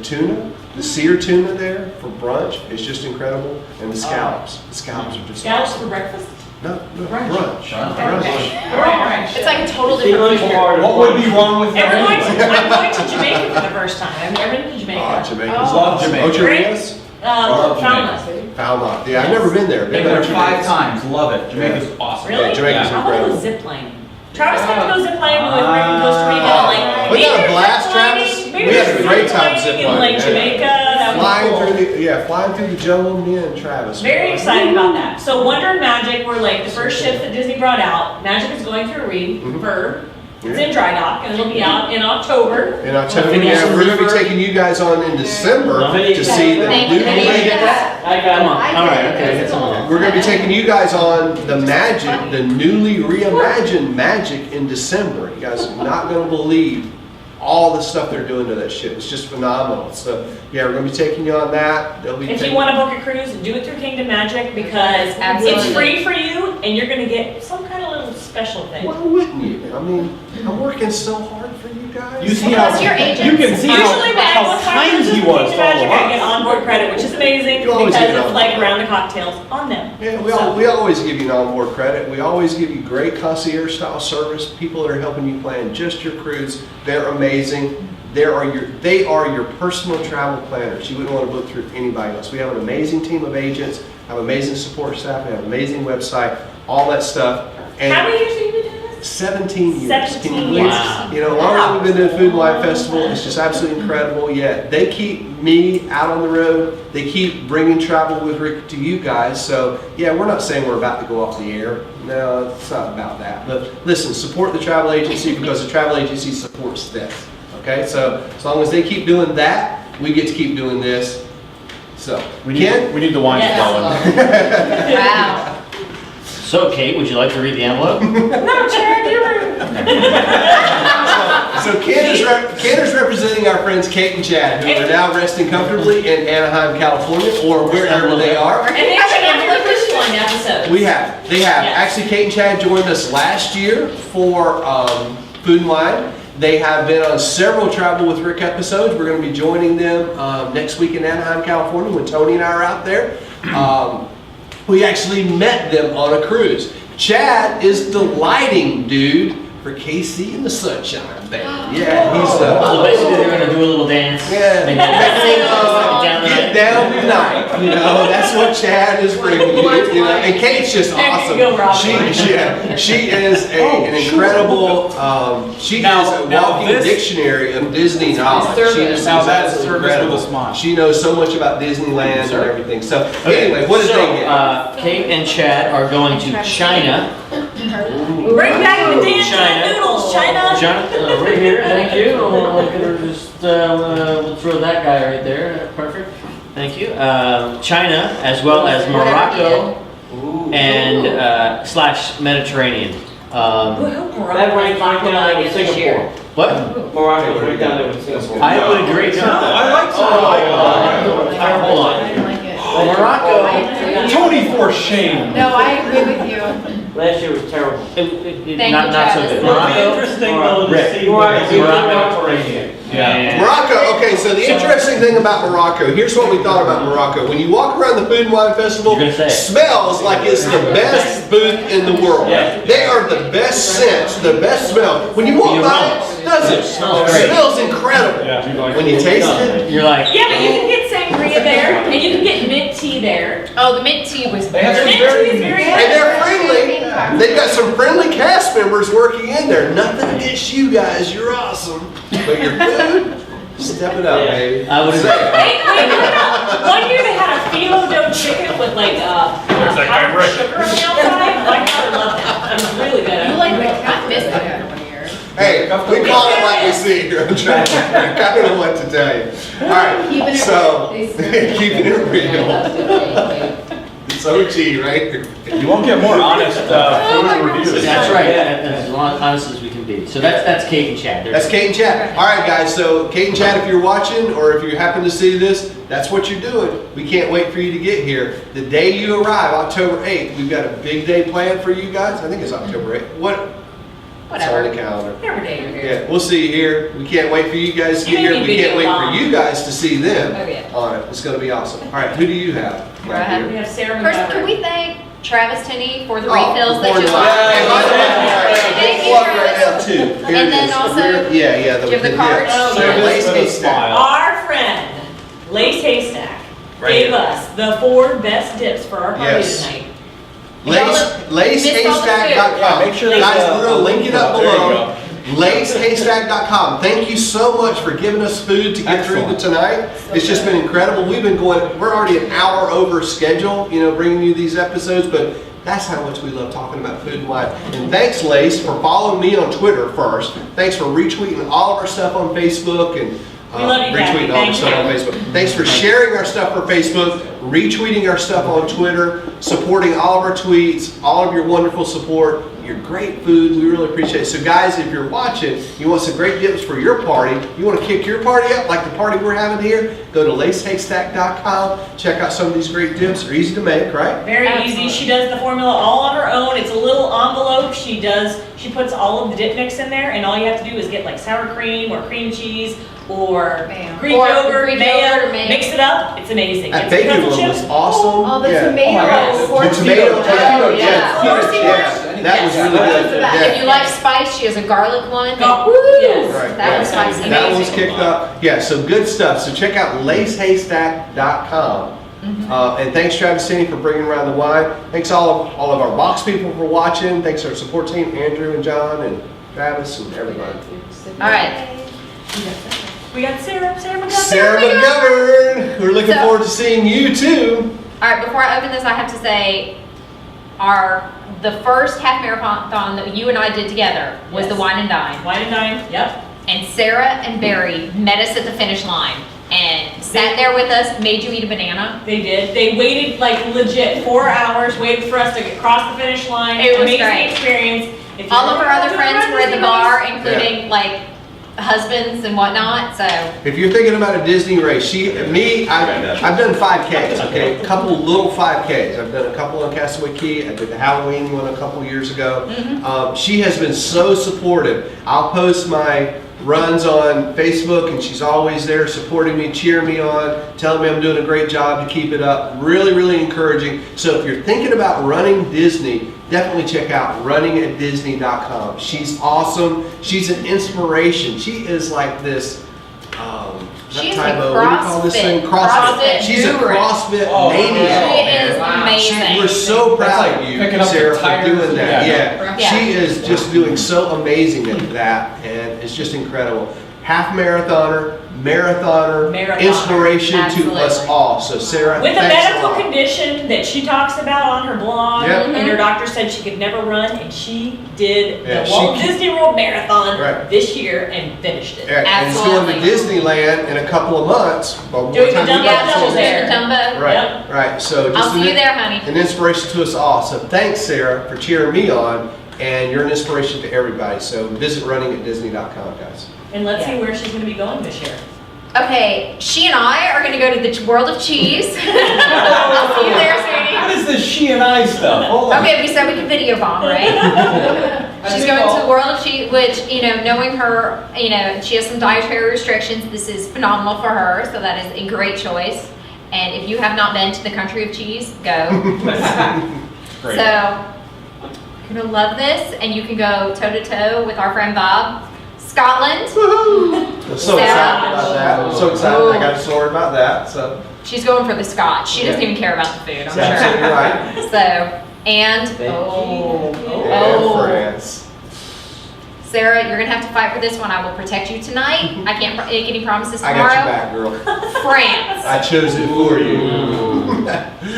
Speaker 1: tuna, the seared tuna there for brunch is just incredible, and the scallops. The scallops are just
Speaker 7: Scallops
Speaker 1: awesome.
Speaker 7: for breakfast?
Speaker 1: No,
Speaker 7: Brunch.
Speaker 1: brunch.
Speaker 3: Brunch.
Speaker 1: Brunch.
Speaker 7: All right.
Speaker 4: It's like a total
Speaker 10: The
Speaker 4: different
Speaker 10: lunch
Speaker 4: picture.
Speaker 10: part of
Speaker 3: What would be wrong with
Speaker 7: And
Speaker 3: that?
Speaker 7: I'm going to Jamaica for the first time. I've never been to Jamaica.
Speaker 1: Oh, Jamaica's
Speaker 4: Oh.
Speaker 3: Love
Speaker 1: awesome.
Speaker 3: Jamaica.
Speaker 1: Ocho Rios?
Speaker 3: Love
Speaker 7: Falmouth.
Speaker 1: Falmouth. Yeah, I've never been there.
Speaker 3: Been there 5 times, love it. Jamaica's awesome.
Speaker 7: Really?
Speaker 1: Yeah, Jamaica's
Speaker 7: How about
Speaker 1: incredible.
Speaker 7: go zip lining? Travis got to go zip lining when we were in Costa Rica. Like,
Speaker 1: We had a
Speaker 7: either
Speaker 1: blast,
Speaker 7: zip lining-
Speaker 1: Travis.
Speaker 7: maybe
Speaker 1: We had a
Speaker 7: zip
Speaker 1: great time
Speaker 7: lining
Speaker 1: zip
Speaker 7: in
Speaker 1: lining,
Speaker 7: like
Speaker 1: yeah.
Speaker 7: Jamaica. That
Speaker 1: Flying
Speaker 7: was cool.
Speaker 1: flying through the jungle, me and Travis.
Speaker 7: Very excited about that. So Wonder and Magic were like the first ships that Disney brought out. Magic is going through a refurb. It's in dry dock and it'll be out in October.
Speaker 1: In October,
Speaker 5: Finish
Speaker 1: yeah, we're gonna be
Speaker 5: the
Speaker 1: taking you guys on in December
Speaker 5: No.
Speaker 1: to see the
Speaker 6: Thank
Speaker 1: new.
Speaker 6: you.
Speaker 5: Anybody get that?
Speaker 10: I got
Speaker 5: Come
Speaker 10: it.
Speaker 5: on,
Speaker 4: I
Speaker 5: all right,
Speaker 4: did.
Speaker 5: okay,
Speaker 4: That's
Speaker 5: get some
Speaker 4: cool.
Speaker 1: We're gonna be taking you guys on the Magic, the newly reimagined Magic in December. You guys are not gonna believe all the stuff they're doing to that ship. It's just phenomenal. So, yeah, we're gonna be taking you on that. They'll be
Speaker 7: If you
Speaker 1: taking-
Speaker 7: want to book a cruise, do it through Kingdom Magic because
Speaker 6: Absolutely.
Speaker 7: it's free for you and you're going to get some kind of little special thing.
Speaker 1: Why wouldn't you? I mean, I'm working so hard for you guys.
Speaker 3: You see
Speaker 6: Plus
Speaker 3: how,
Speaker 6: your agents.
Speaker 3: you can see
Speaker 7: Usually when I
Speaker 3: how
Speaker 7: book my
Speaker 3: kind
Speaker 7: cruises
Speaker 3: he
Speaker 7: with
Speaker 3: was
Speaker 7: Kingdom
Speaker 3: to all
Speaker 7: Magic,
Speaker 3: of
Speaker 7: I get
Speaker 3: us.
Speaker 7: onboard credit, which is amazing
Speaker 1: You always
Speaker 7: because
Speaker 1: get
Speaker 7: it's
Speaker 1: on.
Speaker 7: like around the cocktails on them.
Speaker 1: Yeah,
Speaker 7: So-
Speaker 1: we always give you an onboard credit. We always give you great concierge style service. People that are helping you plan just your cruise. They're amazing. They are your personal travel planners. You wouldn't want to book through anybody else. We have an amazing team of agents, have amazing support staff, we have an amazing website, all that stuff. And
Speaker 7: How many years have you been doing this?
Speaker 1: 17 years.
Speaker 7: 17
Speaker 1: Can you believe it?
Speaker 5: Wow.
Speaker 1: You know, longer than we've been doing Food and Wine Festival, it's just absolutely incredible. Yeah, they keep me out on the road. They keep bringing travel with Rick to you guys. So, yeah, we're not saying we're about to go off the air. No, it's not about that. But listen, support the travel agency because the travel agency supports this. Okay, so as long as they keep doing that, we get to keep doing this. So, Ken?
Speaker 3: we need the wine
Speaker 7: Yes.
Speaker 3: flowing.
Speaker 6: Wow.
Speaker 5: So Kate, would you like to read the envelope?
Speaker 7: No, Chad, you're
Speaker 1: So Ken is representing our friends Kate and Chad, who are now resting comfortably in Anaheim, California, or wherever they are.
Speaker 7: And they actually have a fish one episode.
Speaker 1: They have.
Speaker 7: Yes.
Speaker 1: Actually, Kate and Chad joined us last year for Food and Wine. They have been on several Travel with Rick episodes. We're going to be joining them next week in Anaheim, California, when Tony and I are out there. We actually met them on a cruise. Chad is the lighting dude for KC and the Sunshine Band. Yeah, he's
Speaker 5: So basically, they're gonna do a little dance.
Speaker 1: Yeah.
Speaker 5: Maybe
Speaker 1: Get down tonight, you know, that's what Chad is bringing you, you know, and Kate's just
Speaker 7: There you
Speaker 1: awesome.
Speaker 7: go, Robin.
Speaker 1: She is an incredible, she is a
Speaker 3: Now
Speaker 1: walking
Speaker 3: this-
Speaker 1: dictionary of Disney knowledge. She
Speaker 9: service.
Speaker 1: is
Speaker 3: Now that's
Speaker 1: absolutely
Speaker 3: service with
Speaker 1: incredible.
Speaker 3: a smile.
Speaker 1: She knows so much about Disneyland and everything, so anyway, what did
Speaker 5: So,
Speaker 1: they get?
Speaker 5: Kate and Chad are going to China.
Speaker 7: Bring back the dance
Speaker 5: China.
Speaker 7: noodles, China.
Speaker 5: China, right here, thank you. We'll throw that guy right there, perfect. Thank you. China, as well as Morocco and slash Mediterranean.
Speaker 10: That ranks right down with Singapore.
Speaker 5: What?
Speaker 10: Morocco's right down there with Singapore.
Speaker 5: I would agree.
Speaker 3: No, I like
Speaker 5: Hold on.
Speaker 4: I like it.
Speaker 5: Morocco.
Speaker 3: Tony, for shame.
Speaker 4: No, I agree with you.
Speaker 10: Last year was terrible.
Speaker 6: Thank
Speaker 5: Not
Speaker 6: you,
Speaker 5: so
Speaker 6: Travis.
Speaker 5: good.
Speaker 8: Well, the
Speaker 5: Morocco.
Speaker 8: interesting though to
Speaker 5: Rick.
Speaker 8: see what
Speaker 5: Yeah.
Speaker 1: Morocco, okay, so the interesting thing about Morocco, here's what we thought about Morocco. When you walk around the Food and Wine Festival,
Speaker 5: You're gonna say it.
Speaker 1: smells like it's the best booth in the world.
Speaker 8: Yeah.
Speaker 1: They are the best scents, the best smell. When you walk by it, does it?
Speaker 5: Smells great.
Speaker 1: Smells incredible. When you taste it,
Speaker 5: You're like,
Speaker 7: Yeah, but you can get sangria there, and you can get mint tea there.
Speaker 6: Oh, the mint tea was
Speaker 3: They have
Speaker 7: The
Speaker 3: some
Speaker 7: mint
Speaker 3: very
Speaker 7: tea is very
Speaker 3: unique-
Speaker 1: and
Speaker 7: good.
Speaker 1: they're friendly. They've got some friendly cast members working in there. Nothing against you guys, you're awesome. But your food, step it up, baby.
Speaker 5: I would agree.
Speaker 7: One year they had a phyllo dough chicken with like powdered sugar on the outside. My daughter loved that. It was really good.
Speaker 4: I missed that one year.
Speaker 1: Hey, we call it like we see it here. I'm trying I don't know what to tell you. All right,
Speaker 4: Keeping it
Speaker 1: so,
Speaker 4: real.
Speaker 1: keeping it real. It's OG, right?
Speaker 3: You won't get more honest food reviews.
Speaker 5: That's right, as honest as we can be. So that's Kate and Chad.
Speaker 1: That's Kate and Chad. All right, guys, so Kate and Chad, if you're watching or if you happen to see this, that's what you're doing. We can't wait for you to get here. The day you arrive, October 8th, we've got a big day planned for you guys. I think it's October 8th. It's on the calendar.
Speaker 7: Whatever day you're here.
Speaker 1: Yeah, we'll see you here. We can't wait for you guys to get here. We can't wait for you guys to see them
Speaker 7: Oh, yeah.
Speaker 1: on it. It's going to be awesome. All right, who do you have? right
Speaker 7: We
Speaker 1: here?
Speaker 7: have Sarah
Speaker 6: First,
Speaker 7: McGovern.
Speaker 6: can we thank Travis Tenney for the
Speaker 1: Oh,
Speaker 6: refills that
Speaker 1: before
Speaker 6: you
Speaker 1: the-
Speaker 6: bought?
Speaker 1: And by the way,
Speaker 6: Thank you,
Speaker 1: plug right now,
Speaker 6: Travis.
Speaker 1: too. Here
Speaker 6: And
Speaker 1: it
Speaker 6: then
Speaker 1: is.
Speaker 6: also,
Speaker 1: Yeah.
Speaker 6: give the cards.
Speaker 7: Oh,
Speaker 1: Sarah
Speaker 7: yeah.
Speaker 1: Lace Haystack.
Speaker 7: Our friend, Lace Haystack,
Speaker 1: Right
Speaker 7: gave
Speaker 1: here.
Speaker 7: us the 4 best dips for our party
Speaker 1: Yes.
Speaker 7: tonight.
Speaker 1: LaceHaystack.com.
Speaker 3: Yeah, make sure they,
Speaker 1: Guys, we're gonna link it up
Speaker 3: there you
Speaker 1: below.
Speaker 3: go.
Speaker 1: LaceHaystack.com. Thank you so much for giving us food to get through the tonight. It's just been incredible. We've been going, we're already an hour over schedule, bringing you these episodes, but that's how much we love talking about food and wine. And thanks, Lace, for following me on Twitter first. Thanks for retweeting all of our stuff on Facebook and
Speaker 7: We love you, Kathy.
Speaker 1: retweeting all our
Speaker 7: Thank
Speaker 1: stuff
Speaker 7: you.
Speaker 1: on Facebook. Thanks for sharing our stuff for Facebook, retweeting our stuff on Twitter, supporting all of our tweets, all of your wonderful support, your great food. We really appreciate it. So guys, if you're watching, you want some great dips for your party, you want to kick your party up like the party we're having here, go to lacehaystack.com. Check out some of these great dips. They're easy to make, right?
Speaker 7: Very easy. She does the formula all on her own. It's a little envelope. She puts all of the dip mix in there, and all you have to do is get like sour cream or cream cheese or
Speaker 6: Mayo.
Speaker 7: Greek
Speaker 6: Or
Speaker 7: yogurt,
Speaker 6: Greek
Speaker 7: mayo,
Speaker 6: yogurt or mayo.
Speaker 7: mix it up. It's amazing.
Speaker 1: That
Speaker 7: It's
Speaker 1: bacon
Speaker 7: pretzel
Speaker 1: one was
Speaker 7: chips.
Speaker 1: awesome.
Speaker 4: Oh, the
Speaker 1: Yeah.
Speaker 4: tomato.
Speaker 1: The tomato,
Speaker 6: Oh,
Speaker 1: yeah.
Speaker 6: yeah.
Speaker 4: Horsey
Speaker 1: Yeah, that was really good.
Speaker 6: If
Speaker 1: Yeah.
Speaker 6: you like spice, she has a garlic one.
Speaker 7: Oh,
Speaker 6: Woo!
Speaker 7: yes.
Speaker 1: Right,
Speaker 6: That
Speaker 1: right.
Speaker 6: was spicy.
Speaker 1: That one's
Speaker 6: Amazing.
Speaker 1: kicked up. Yeah, so good stuff. So check out lacehaystack.com. And thanks Travis Tenney for bringing around the wine. Thanks all of our box people for watching. Thanks our support team, Andrew and John and Travis and everybody.
Speaker 6: All right.
Speaker 7: We got Sarah McGovern.
Speaker 1: Sarah McGovern, we're looking
Speaker 6: So-
Speaker 1: forward to seeing you too.
Speaker 6: All right, before I open this, I have to say, the first half marathon that you and I did together was
Speaker 7: Yes.
Speaker 6: the Wine and Dine.
Speaker 7: Wine and Dine. Yep.
Speaker 6: And Sarah and Barry met us at the finish line and sat there with us, made you eat a banana.
Speaker 7: They did. They waited like legit 4 hours, waited for us to cross the finish line.
Speaker 6: It was
Speaker 7: Amazing
Speaker 6: great.
Speaker 7: experience. If you
Speaker 6: All of our other
Speaker 7: ever
Speaker 6: friends
Speaker 7: go
Speaker 6: were at the
Speaker 7: Disney
Speaker 6: bar,
Speaker 7: race-
Speaker 6: including like husbands and whatnot, so.
Speaker 1: If you're thinking about a Disney race, I've done 5Ks, okay? A couple little 5Ks. I've done a couple on Castaway Key. I did the Halloween one a couple years ago. She has been so supportive. I'll post my runs on Facebook and she's always there supporting me, cheering me on, telling me I'm doing a great job to keep it up. Really, really encouraging. So if you're thinking about running Disney, definitely check out runningatdisney.com. She's awesome. She's an inspiration. She is like this,
Speaker 6: She is a
Speaker 1: what do you call this thing?
Speaker 6: CrossFit
Speaker 1: She's a
Speaker 6: guru.
Speaker 1: CrossFit
Speaker 3: Oh,
Speaker 1: maniac.
Speaker 6: She is
Speaker 3: Wow.
Speaker 6: amazing.
Speaker 1: We're so proud
Speaker 3: That's like
Speaker 1: of you,
Speaker 3: picking up the
Speaker 1: Sarah, for
Speaker 3: tires.
Speaker 1: doing that.
Speaker 3: Yeah.
Speaker 6: Yeah.
Speaker 1: She is just doing so amazing at that, and it's just incredible. Half marathoner, marathoner, inspiration to us
Speaker 6: Absolutely.
Speaker 1: all. So Sarah,
Speaker 7: With a
Speaker 1: thanks
Speaker 7: medical
Speaker 1: lot.
Speaker 7: condition that she talks about on her blog,
Speaker 1: Yep.
Speaker 7: and her doctor said she could never run, and she did
Speaker 1: Yeah,
Speaker 7: the
Speaker 1: she
Speaker 7: Walt
Speaker 1: ke-
Speaker 7: Disney World Marathon
Speaker 1: Right.
Speaker 7: this year and finished it.
Speaker 1: Yeah, and it's going to
Speaker 6: Absolutely.
Speaker 1: Disneyland in a couple of months. But what
Speaker 7: Doing the
Speaker 1: time you
Speaker 7: Dumbo
Speaker 1: got
Speaker 6: Yeah,
Speaker 1: to
Speaker 7: Double
Speaker 6: she's
Speaker 1: say
Speaker 6: in
Speaker 7: there.
Speaker 6: the Dumbo.
Speaker 1: Right,
Speaker 7: Yep.
Speaker 1: right. So just
Speaker 6: I'll see you there, honey.
Speaker 1: an inspiration to us all. So thanks, Sarah, for cheering me on, and you're an inspiration to everybody. So visit runningatdisney.com, guys.
Speaker 7: And let's
Speaker 6: Yeah.
Speaker 7: see where she's going to be going this year.
Speaker 6: Okay, she and I are gonna go to the World of Cheese. I'll see you there,
Speaker 3: What
Speaker 6: sweetie.
Speaker 3: is this she and I stuff? Hold on.
Speaker 6: Okay, we said we could video bomb, right? She's going to the World of Cheese, which, knowing her, she has some dietary restrictions. This is phenomenal for her, so that is a great choice. And if you have not been to the country of cheese, go.
Speaker 3: Great.
Speaker 6: So, you're gonna love this, and you can go toe to toe with our friend Bob. Scotland.
Speaker 1: I'm so excited about that. I'm so excited. I got a story about that. So
Speaker 6: She's going for the Scotch. She doesn't even care about the food, I'm
Speaker 1: that's absolutely
Speaker 6: sure.
Speaker 1: right.
Speaker 6: So, and
Speaker 1: And France.
Speaker 6: Sarah, you're gonna have to fight for this one. I will protect you tonight. I can't make any promises
Speaker 1: I
Speaker 6: tomorrow.
Speaker 1: got your back, girl.
Speaker 6: France.
Speaker 1: I chose it for you.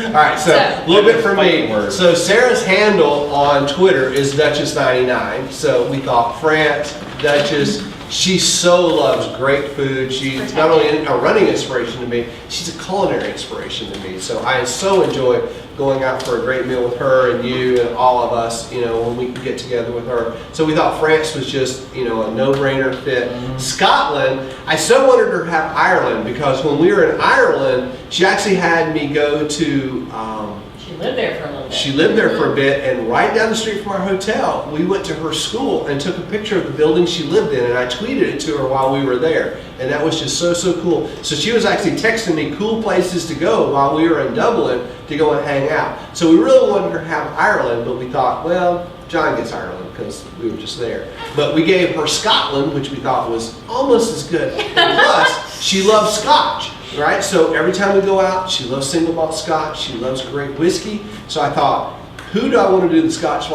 Speaker 1: All right, so a little bit from me. So Sarah's handle on Twitter is Duchess99. So we thought France, Duchess. She so loves great food. She's not only a running inspiration to me, she's a culinary inspiration to me. So I so enjoy going out for a great meal with her and you and all of us, when we can get together with her. So we thought France was just, a no-brainer fit. Scotland, I so wanted her to have Ireland because when we were in Ireland, she actually had me go to,
Speaker 7: She lived there for a little bit.
Speaker 1: she lived there for a bit, and right down the street from our hotel, we went to her school and took a picture of the building she lived in, and I tweeted it to her while we were there. And that was just so cool. So she was actually texting me cool places to go while we were in Dublin to go and hang out. So we really wanted her to have Ireland, but we thought, well, John gets Ireland because we were just there. But we gave her Scotland, which we thought was almost as good. And plus, she loves Scotch. Right, so every time we go out, she loves single malt Scotch. She loves great whiskey. So I thought, who do I want to do the Scotch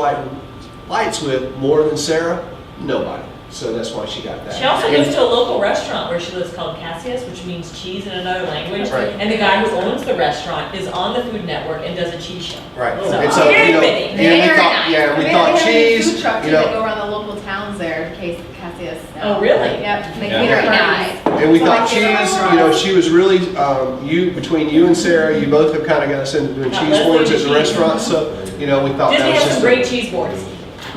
Speaker 1: lights with more than Sarah? Nobody. So that's why she got that.
Speaker 7: She also goes to a local restaurant where she lives called Cassius, which means cheese in another language.
Speaker 1: Right.
Speaker 7: And the guy who owns the restaurant is on the Food Network and does a cheese show.
Speaker 1: Right.
Speaker 7: So,
Speaker 1: And so,
Speaker 7: very
Speaker 1: you know,
Speaker 7: fitting.
Speaker 1: yeah, we
Speaker 6: Very
Speaker 1: thought,
Speaker 6: nice.
Speaker 1: yeah, we
Speaker 4: They
Speaker 1: thought
Speaker 4: have a
Speaker 1: cheese.
Speaker 4: food truck too
Speaker 1: You
Speaker 4: that
Speaker 1: know,
Speaker 4: go around the local towns there, Cassius.
Speaker 7: Oh, really?
Speaker 4: Yep. They
Speaker 3: Yeah.
Speaker 4: cater
Speaker 6: Very
Speaker 4: parties.
Speaker 1: and we
Speaker 4: So
Speaker 1: thought
Speaker 4: like they
Speaker 1: cheese.
Speaker 4: go
Speaker 1: You know,
Speaker 4: around-
Speaker 1: she was really between you and Sarah. You both have kind of got us into doing
Speaker 7: Now,
Speaker 1: cheese
Speaker 7: let's
Speaker 1: boards
Speaker 7: do
Speaker 1: at the
Speaker 7: cheese.
Speaker 1: restaurant. So we thought
Speaker 7: Disney
Speaker 1: that was
Speaker 7: has
Speaker 1: just
Speaker 7: some great cheese boards.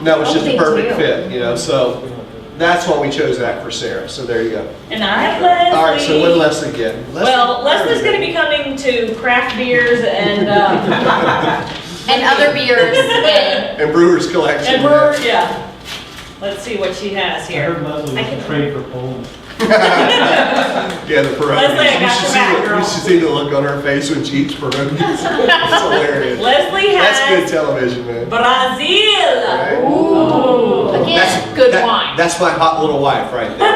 Speaker 1: that was just a
Speaker 4: They
Speaker 1: perfect
Speaker 4: do.
Speaker 1: fit. So that's why we chose that for Sarah. So there you go.
Speaker 7: And I have Leslie.
Speaker 1: All right, so what did Leslie get?
Speaker 7: Well, Leslie's going to be coming to craft beers and
Speaker 6: And other beers. And
Speaker 1: And Brewer's Collection.
Speaker 7: and brewer. Yeah. Let's see what she has
Speaker 8: I
Speaker 7: here.
Speaker 8: heard Leslie
Speaker 7: I
Speaker 8: was
Speaker 7: can-
Speaker 8: a trade for Poland.
Speaker 1: Yeah, the pierogies.
Speaker 7: Leslie, I got
Speaker 1: You should
Speaker 7: your
Speaker 1: see
Speaker 7: back,
Speaker 1: the-
Speaker 7: girl.
Speaker 1: You should see the look on her face when she eats pierogies. It's hilarious.
Speaker 7: Leslie
Speaker 1: That's good
Speaker 7: has
Speaker 1: television, man.
Speaker 7: Brazil.
Speaker 1: Right?
Speaker 7: Ooh.
Speaker 6: again, good wine.
Speaker 1: That's my hot little wife right there.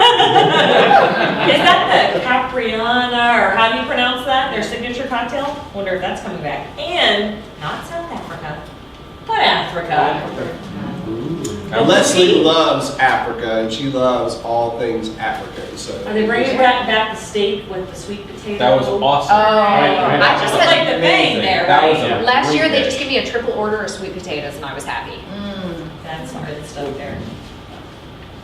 Speaker 7: Is that the Capriana, or how do you pronounce that? Their signature cocktail? Wonder if that's coming back. And not South Africa, but Africa.
Speaker 1: And Leslie loves Africa, and she loves all things African. So
Speaker 7: Are they bringing back the steak with the sweet potato?
Speaker 3: That was awesome.
Speaker 6: I just
Speaker 7: That's
Speaker 6: had,
Speaker 7: like the thing there,
Speaker 3: That was
Speaker 7: right?
Speaker 3: a
Speaker 6: last
Speaker 3: great
Speaker 6: year they
Speaker 3: dish.
Speaker 6: just gave me a triple order of sweet potatoes and I was happy.
Speaker 7: That's some good stuff there.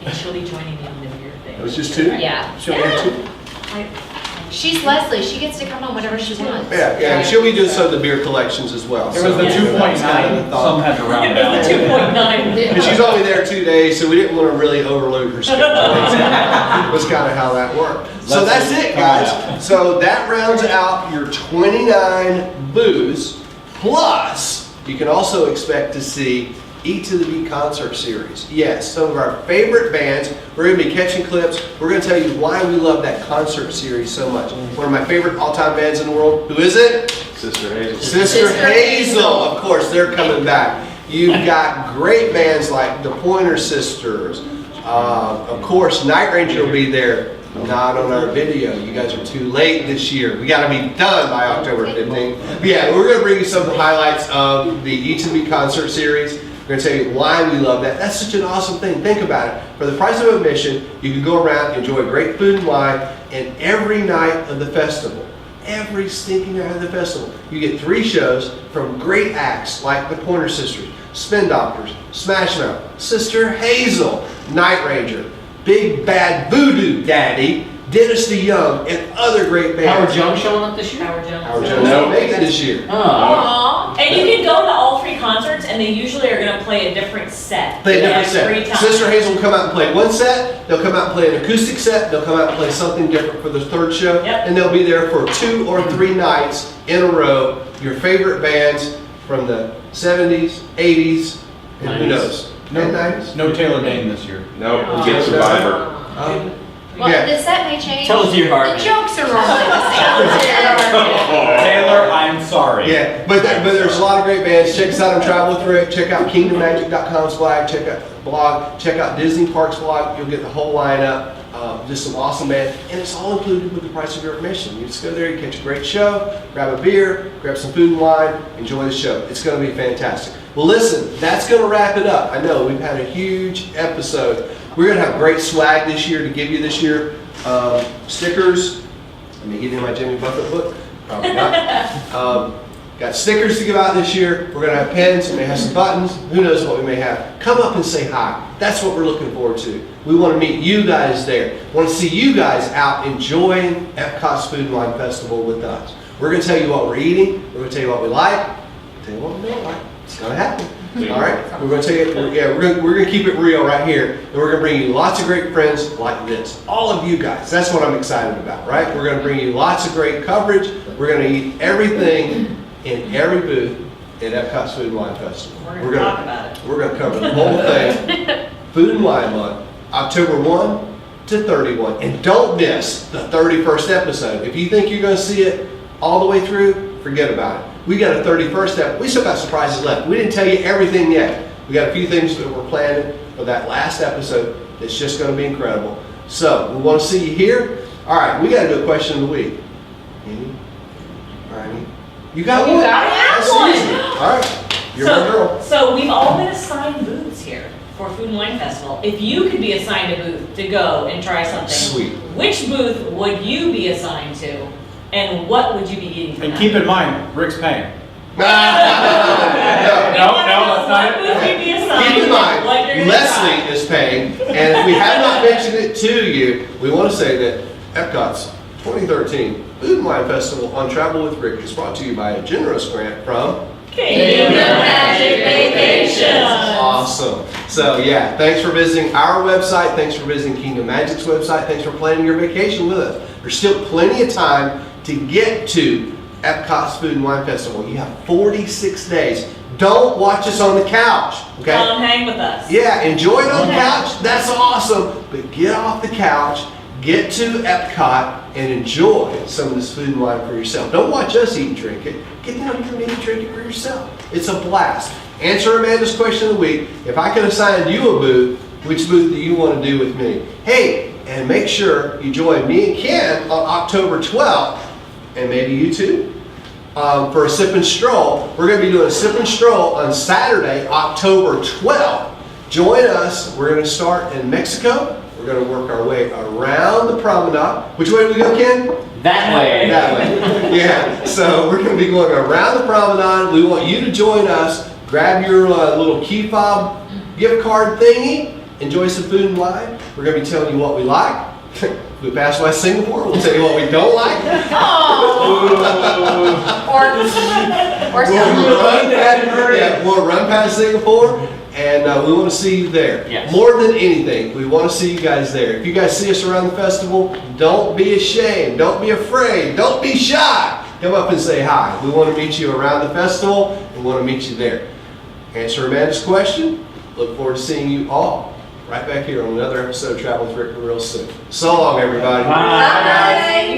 Speaker 7: And she'll be joining in the beer thing.
Speaker 1: it was just two.
Speaker 6: Yeah.
Speaker 1: She'll have two.
Speaker 6: She's Leslie. She gets to come on whenever she wants.
Speaker 1: Yeah, and she'll be doing some of the beer collections as well.
Speaker 3: It was the
Speaker 7: Yeah.
Speaker 3: 2.9,
Speaker 1: Some
Speaker 3: some had to round it out.
Speaker 7: It was the 2.9.
Speaker 1: And she's only there 2 days, so we didn't want to really overload her schedule. Was kind of how that worked. So that's it, guys. So that rounds out your 29 booths. Plus, you can also expect to see E to the B concert series. Yes, some of our favorite bands. We're going to be catching clips. We're going to tell you why we love that concert series so much. One of my favorite all-time bands in the world. Who is it?
Speaker 11: Sister Hazel.
Speaker 1: Sister Hazel, of course, they're coming back. You've got great bands like the Pointer Sisters. Of course, Night Ranger will be there. Not on our video. You guys are too late this year. We got to be done by October 15th. But yeah, we're going to bring you some of the highlights of the E to the B concert series. We're going to tell you why we love that. That's such an awesome thing. Think about it. For the price of admission, you can go around, enjoy great food and wine, and every night of the festival, every stinking night of the festival, you get 3 shows from great acts like the Pointer Sisters, Spin Doctors, Smash Mouth, Sister Hazel, Night Ranger, Big Bad Voodoo Daddy, Dennis DeYoung, and other great bands.
Speaker 5: Howard Jones showing up this year?
Speaker 7: Howard Jones.
Speaker 1: Howard Jones didn't make it this year.
Speaker 5: Oh.
Speaker 7: Aw. And you can go to all 3 concerts, and they usually are going to play a different set.
Speaker 1: Play a different
Speaker 7: every
Speaker 1: set.
Speaker 7: time.
Speaker 1: Sister Hazel will come out and play one set. They'll come out and play an acoustic set. They'll come out and play something different for the 3rd show.
Speaker 7: Yep.
Speaker 1: And they'll be there for 2 or 3 nights in a row. Your favorite bands from the 70s, 80s, and who
Speaker 5: 90s.
Speaker 1: knows, Mid-90s?
Speaker 3: No Taylor Dane this year.
Speaker 11: No, we'll get Survivor.
Speaker 6: Well,
Speaker 1: Yeah.
Speaker 6: the set may change.
Speaker 5: Tell us your heart.
Speaker 6: The jokes are normally the same.
Speaker 3: Taylor, I'm sorry.
Speaker 1: Yeah, but there's a lot of great bands. Check us out on Travel with Rick. Check out KingdomMagic.com's blog. Check out the blog. Check out Disney Parks blog. You'll get the whole lineup. Just some awesome bands, and it's all included with the price of your admission. You just go there, you catch a great show, grab a beer, grab some food and wine, enjoy the show. It's going to be fantastic. Well, listen, that's going to wrap it up. I know we've had a huge episode. We're going to have great swag this year to give you this year. Stickers. Let me get in my Jimmy Buffett book. Probably not. Got stickers to give out this year. We're going to have pens. We may have some buttons. Who knows what we may have. Come up and say hi. That's what we're looking forward to. We want to meet you guys there. We want to see you guys out enjoying Epcot's Food and Wine Festival with us. We're going to tell you what we're eating. We're going to tell you what we like. Tell you what we don't like. It's going to happen. All right? We're going to tell you, we're going to keep it real right here. And we're going to bring you lots of great friends like this. All of you guys. That's what I'm excited about, right? We're going to bring you lots of great coverage. We're going to eat everything in every booth at Epcot's Food and Wine Festival.
Speaker 7: We're gonna talk about it.
Speaker 1: We're gonna cover the whole thing. Food and Wine Month, October 1 to 31. And don't miss the 31st episode. If you think you're gonna see it all the way through, forget about it. We got a 31st episode. We still got surprises left. We didn't tell you everything yet. We got a few things that we're planning for that last episode that's just gonna be incredible. So, we wanna see you here. All right, we gotta do a question of the week. Annie? All right, Annie? You got one?
Speaker 7: You gotta have
Speaker 1: That's
Speaker 7: one.
Speaker 1: easy. All right, you're my girl.
Speaker 7: So we've all been assigned booths here for Food and Wine Festival. If you could be assigned a booth to go and try something,
Speaker 1: Sweet.
Speaker 7: which booth would you be assigned to, and what would you be eating from
Speaker 3: And
Speaker 7: that?
Speaker 3: keep in mind, Rick's paying.
Speaker 7: We
Speaker 3: No,
Speaker 7: wanna know
Speaker 3: that's not
Speaker 7: what booth you'd be assigned.
Speaker 1: Keep in
Speaker 7: what
Speaker 1: mind,
Speaker 7: you're gonna
Speaker 1: Leslie
Speaker 7: try.
Speaker 1: is paying, and if we have not mentioned it to you, we want to say that Epcot's 2013 Food and Wine Festival on Travel with Rick is brought to you by a generous grant from
Speaker 7: Kingdom Magic Vacations.
Speaker 1: Awesome. So yeah, thanks for visiting our website. Thanks for visiting Kingdom Magic's website. Thanks for planning your vacation with us. There's still plenty of time to get to Epcot's Food and Wine Festival. You have 46 days. Don't watch us on the couch, okay?
Speaker 7: Come hang with us.
Speaker 1: Yeah, enjoy it on the couch. That's awesome. But get off the couch, get to Epcot, and enjoy some of this food and wine for yourself. Don't watch us eat and drink it. Get down here and eat and drink it for yourself. It's a blast. Answer Amanda's question of the week. If I could assign you a booth, which booth do you want to do with me? Hey, and make sure you join me and Ken on October 12th, and maybe you too, for a sip and stroll. We're going to be doing a sip and stroll on Saturday, October 12th. Join us. We're going to start in Mexico. We're going to work our way around the promenade. Which way do we go, Ken?
Speaker 5: That way.
Speaker 1: That way. Yeah. So we're going to be going around the promenade. We want you to join us. Grab your little key fob gift card thingy. Enjoy some food and wine. We're going to be telling you what we like. If we pass by Singapore, we'll tell you what we don't like. We'll run past Singapore, and we want to see you there.
Speaker 5: Yes.
Speaker 1: More than anything, we want to see you guys there. If you guys see us around the festival, don't be ashamed. Don't be afraid. Don't be shy. Come up and say hi. We want to meet you around the festival, and we want to meet you there. Answer Amanda's question. Look forward to seeing you all right back here on another episode of Travel with Rick real soon. So long, everybody.
Speaker 5: Bye.
Speaker 6: Bye.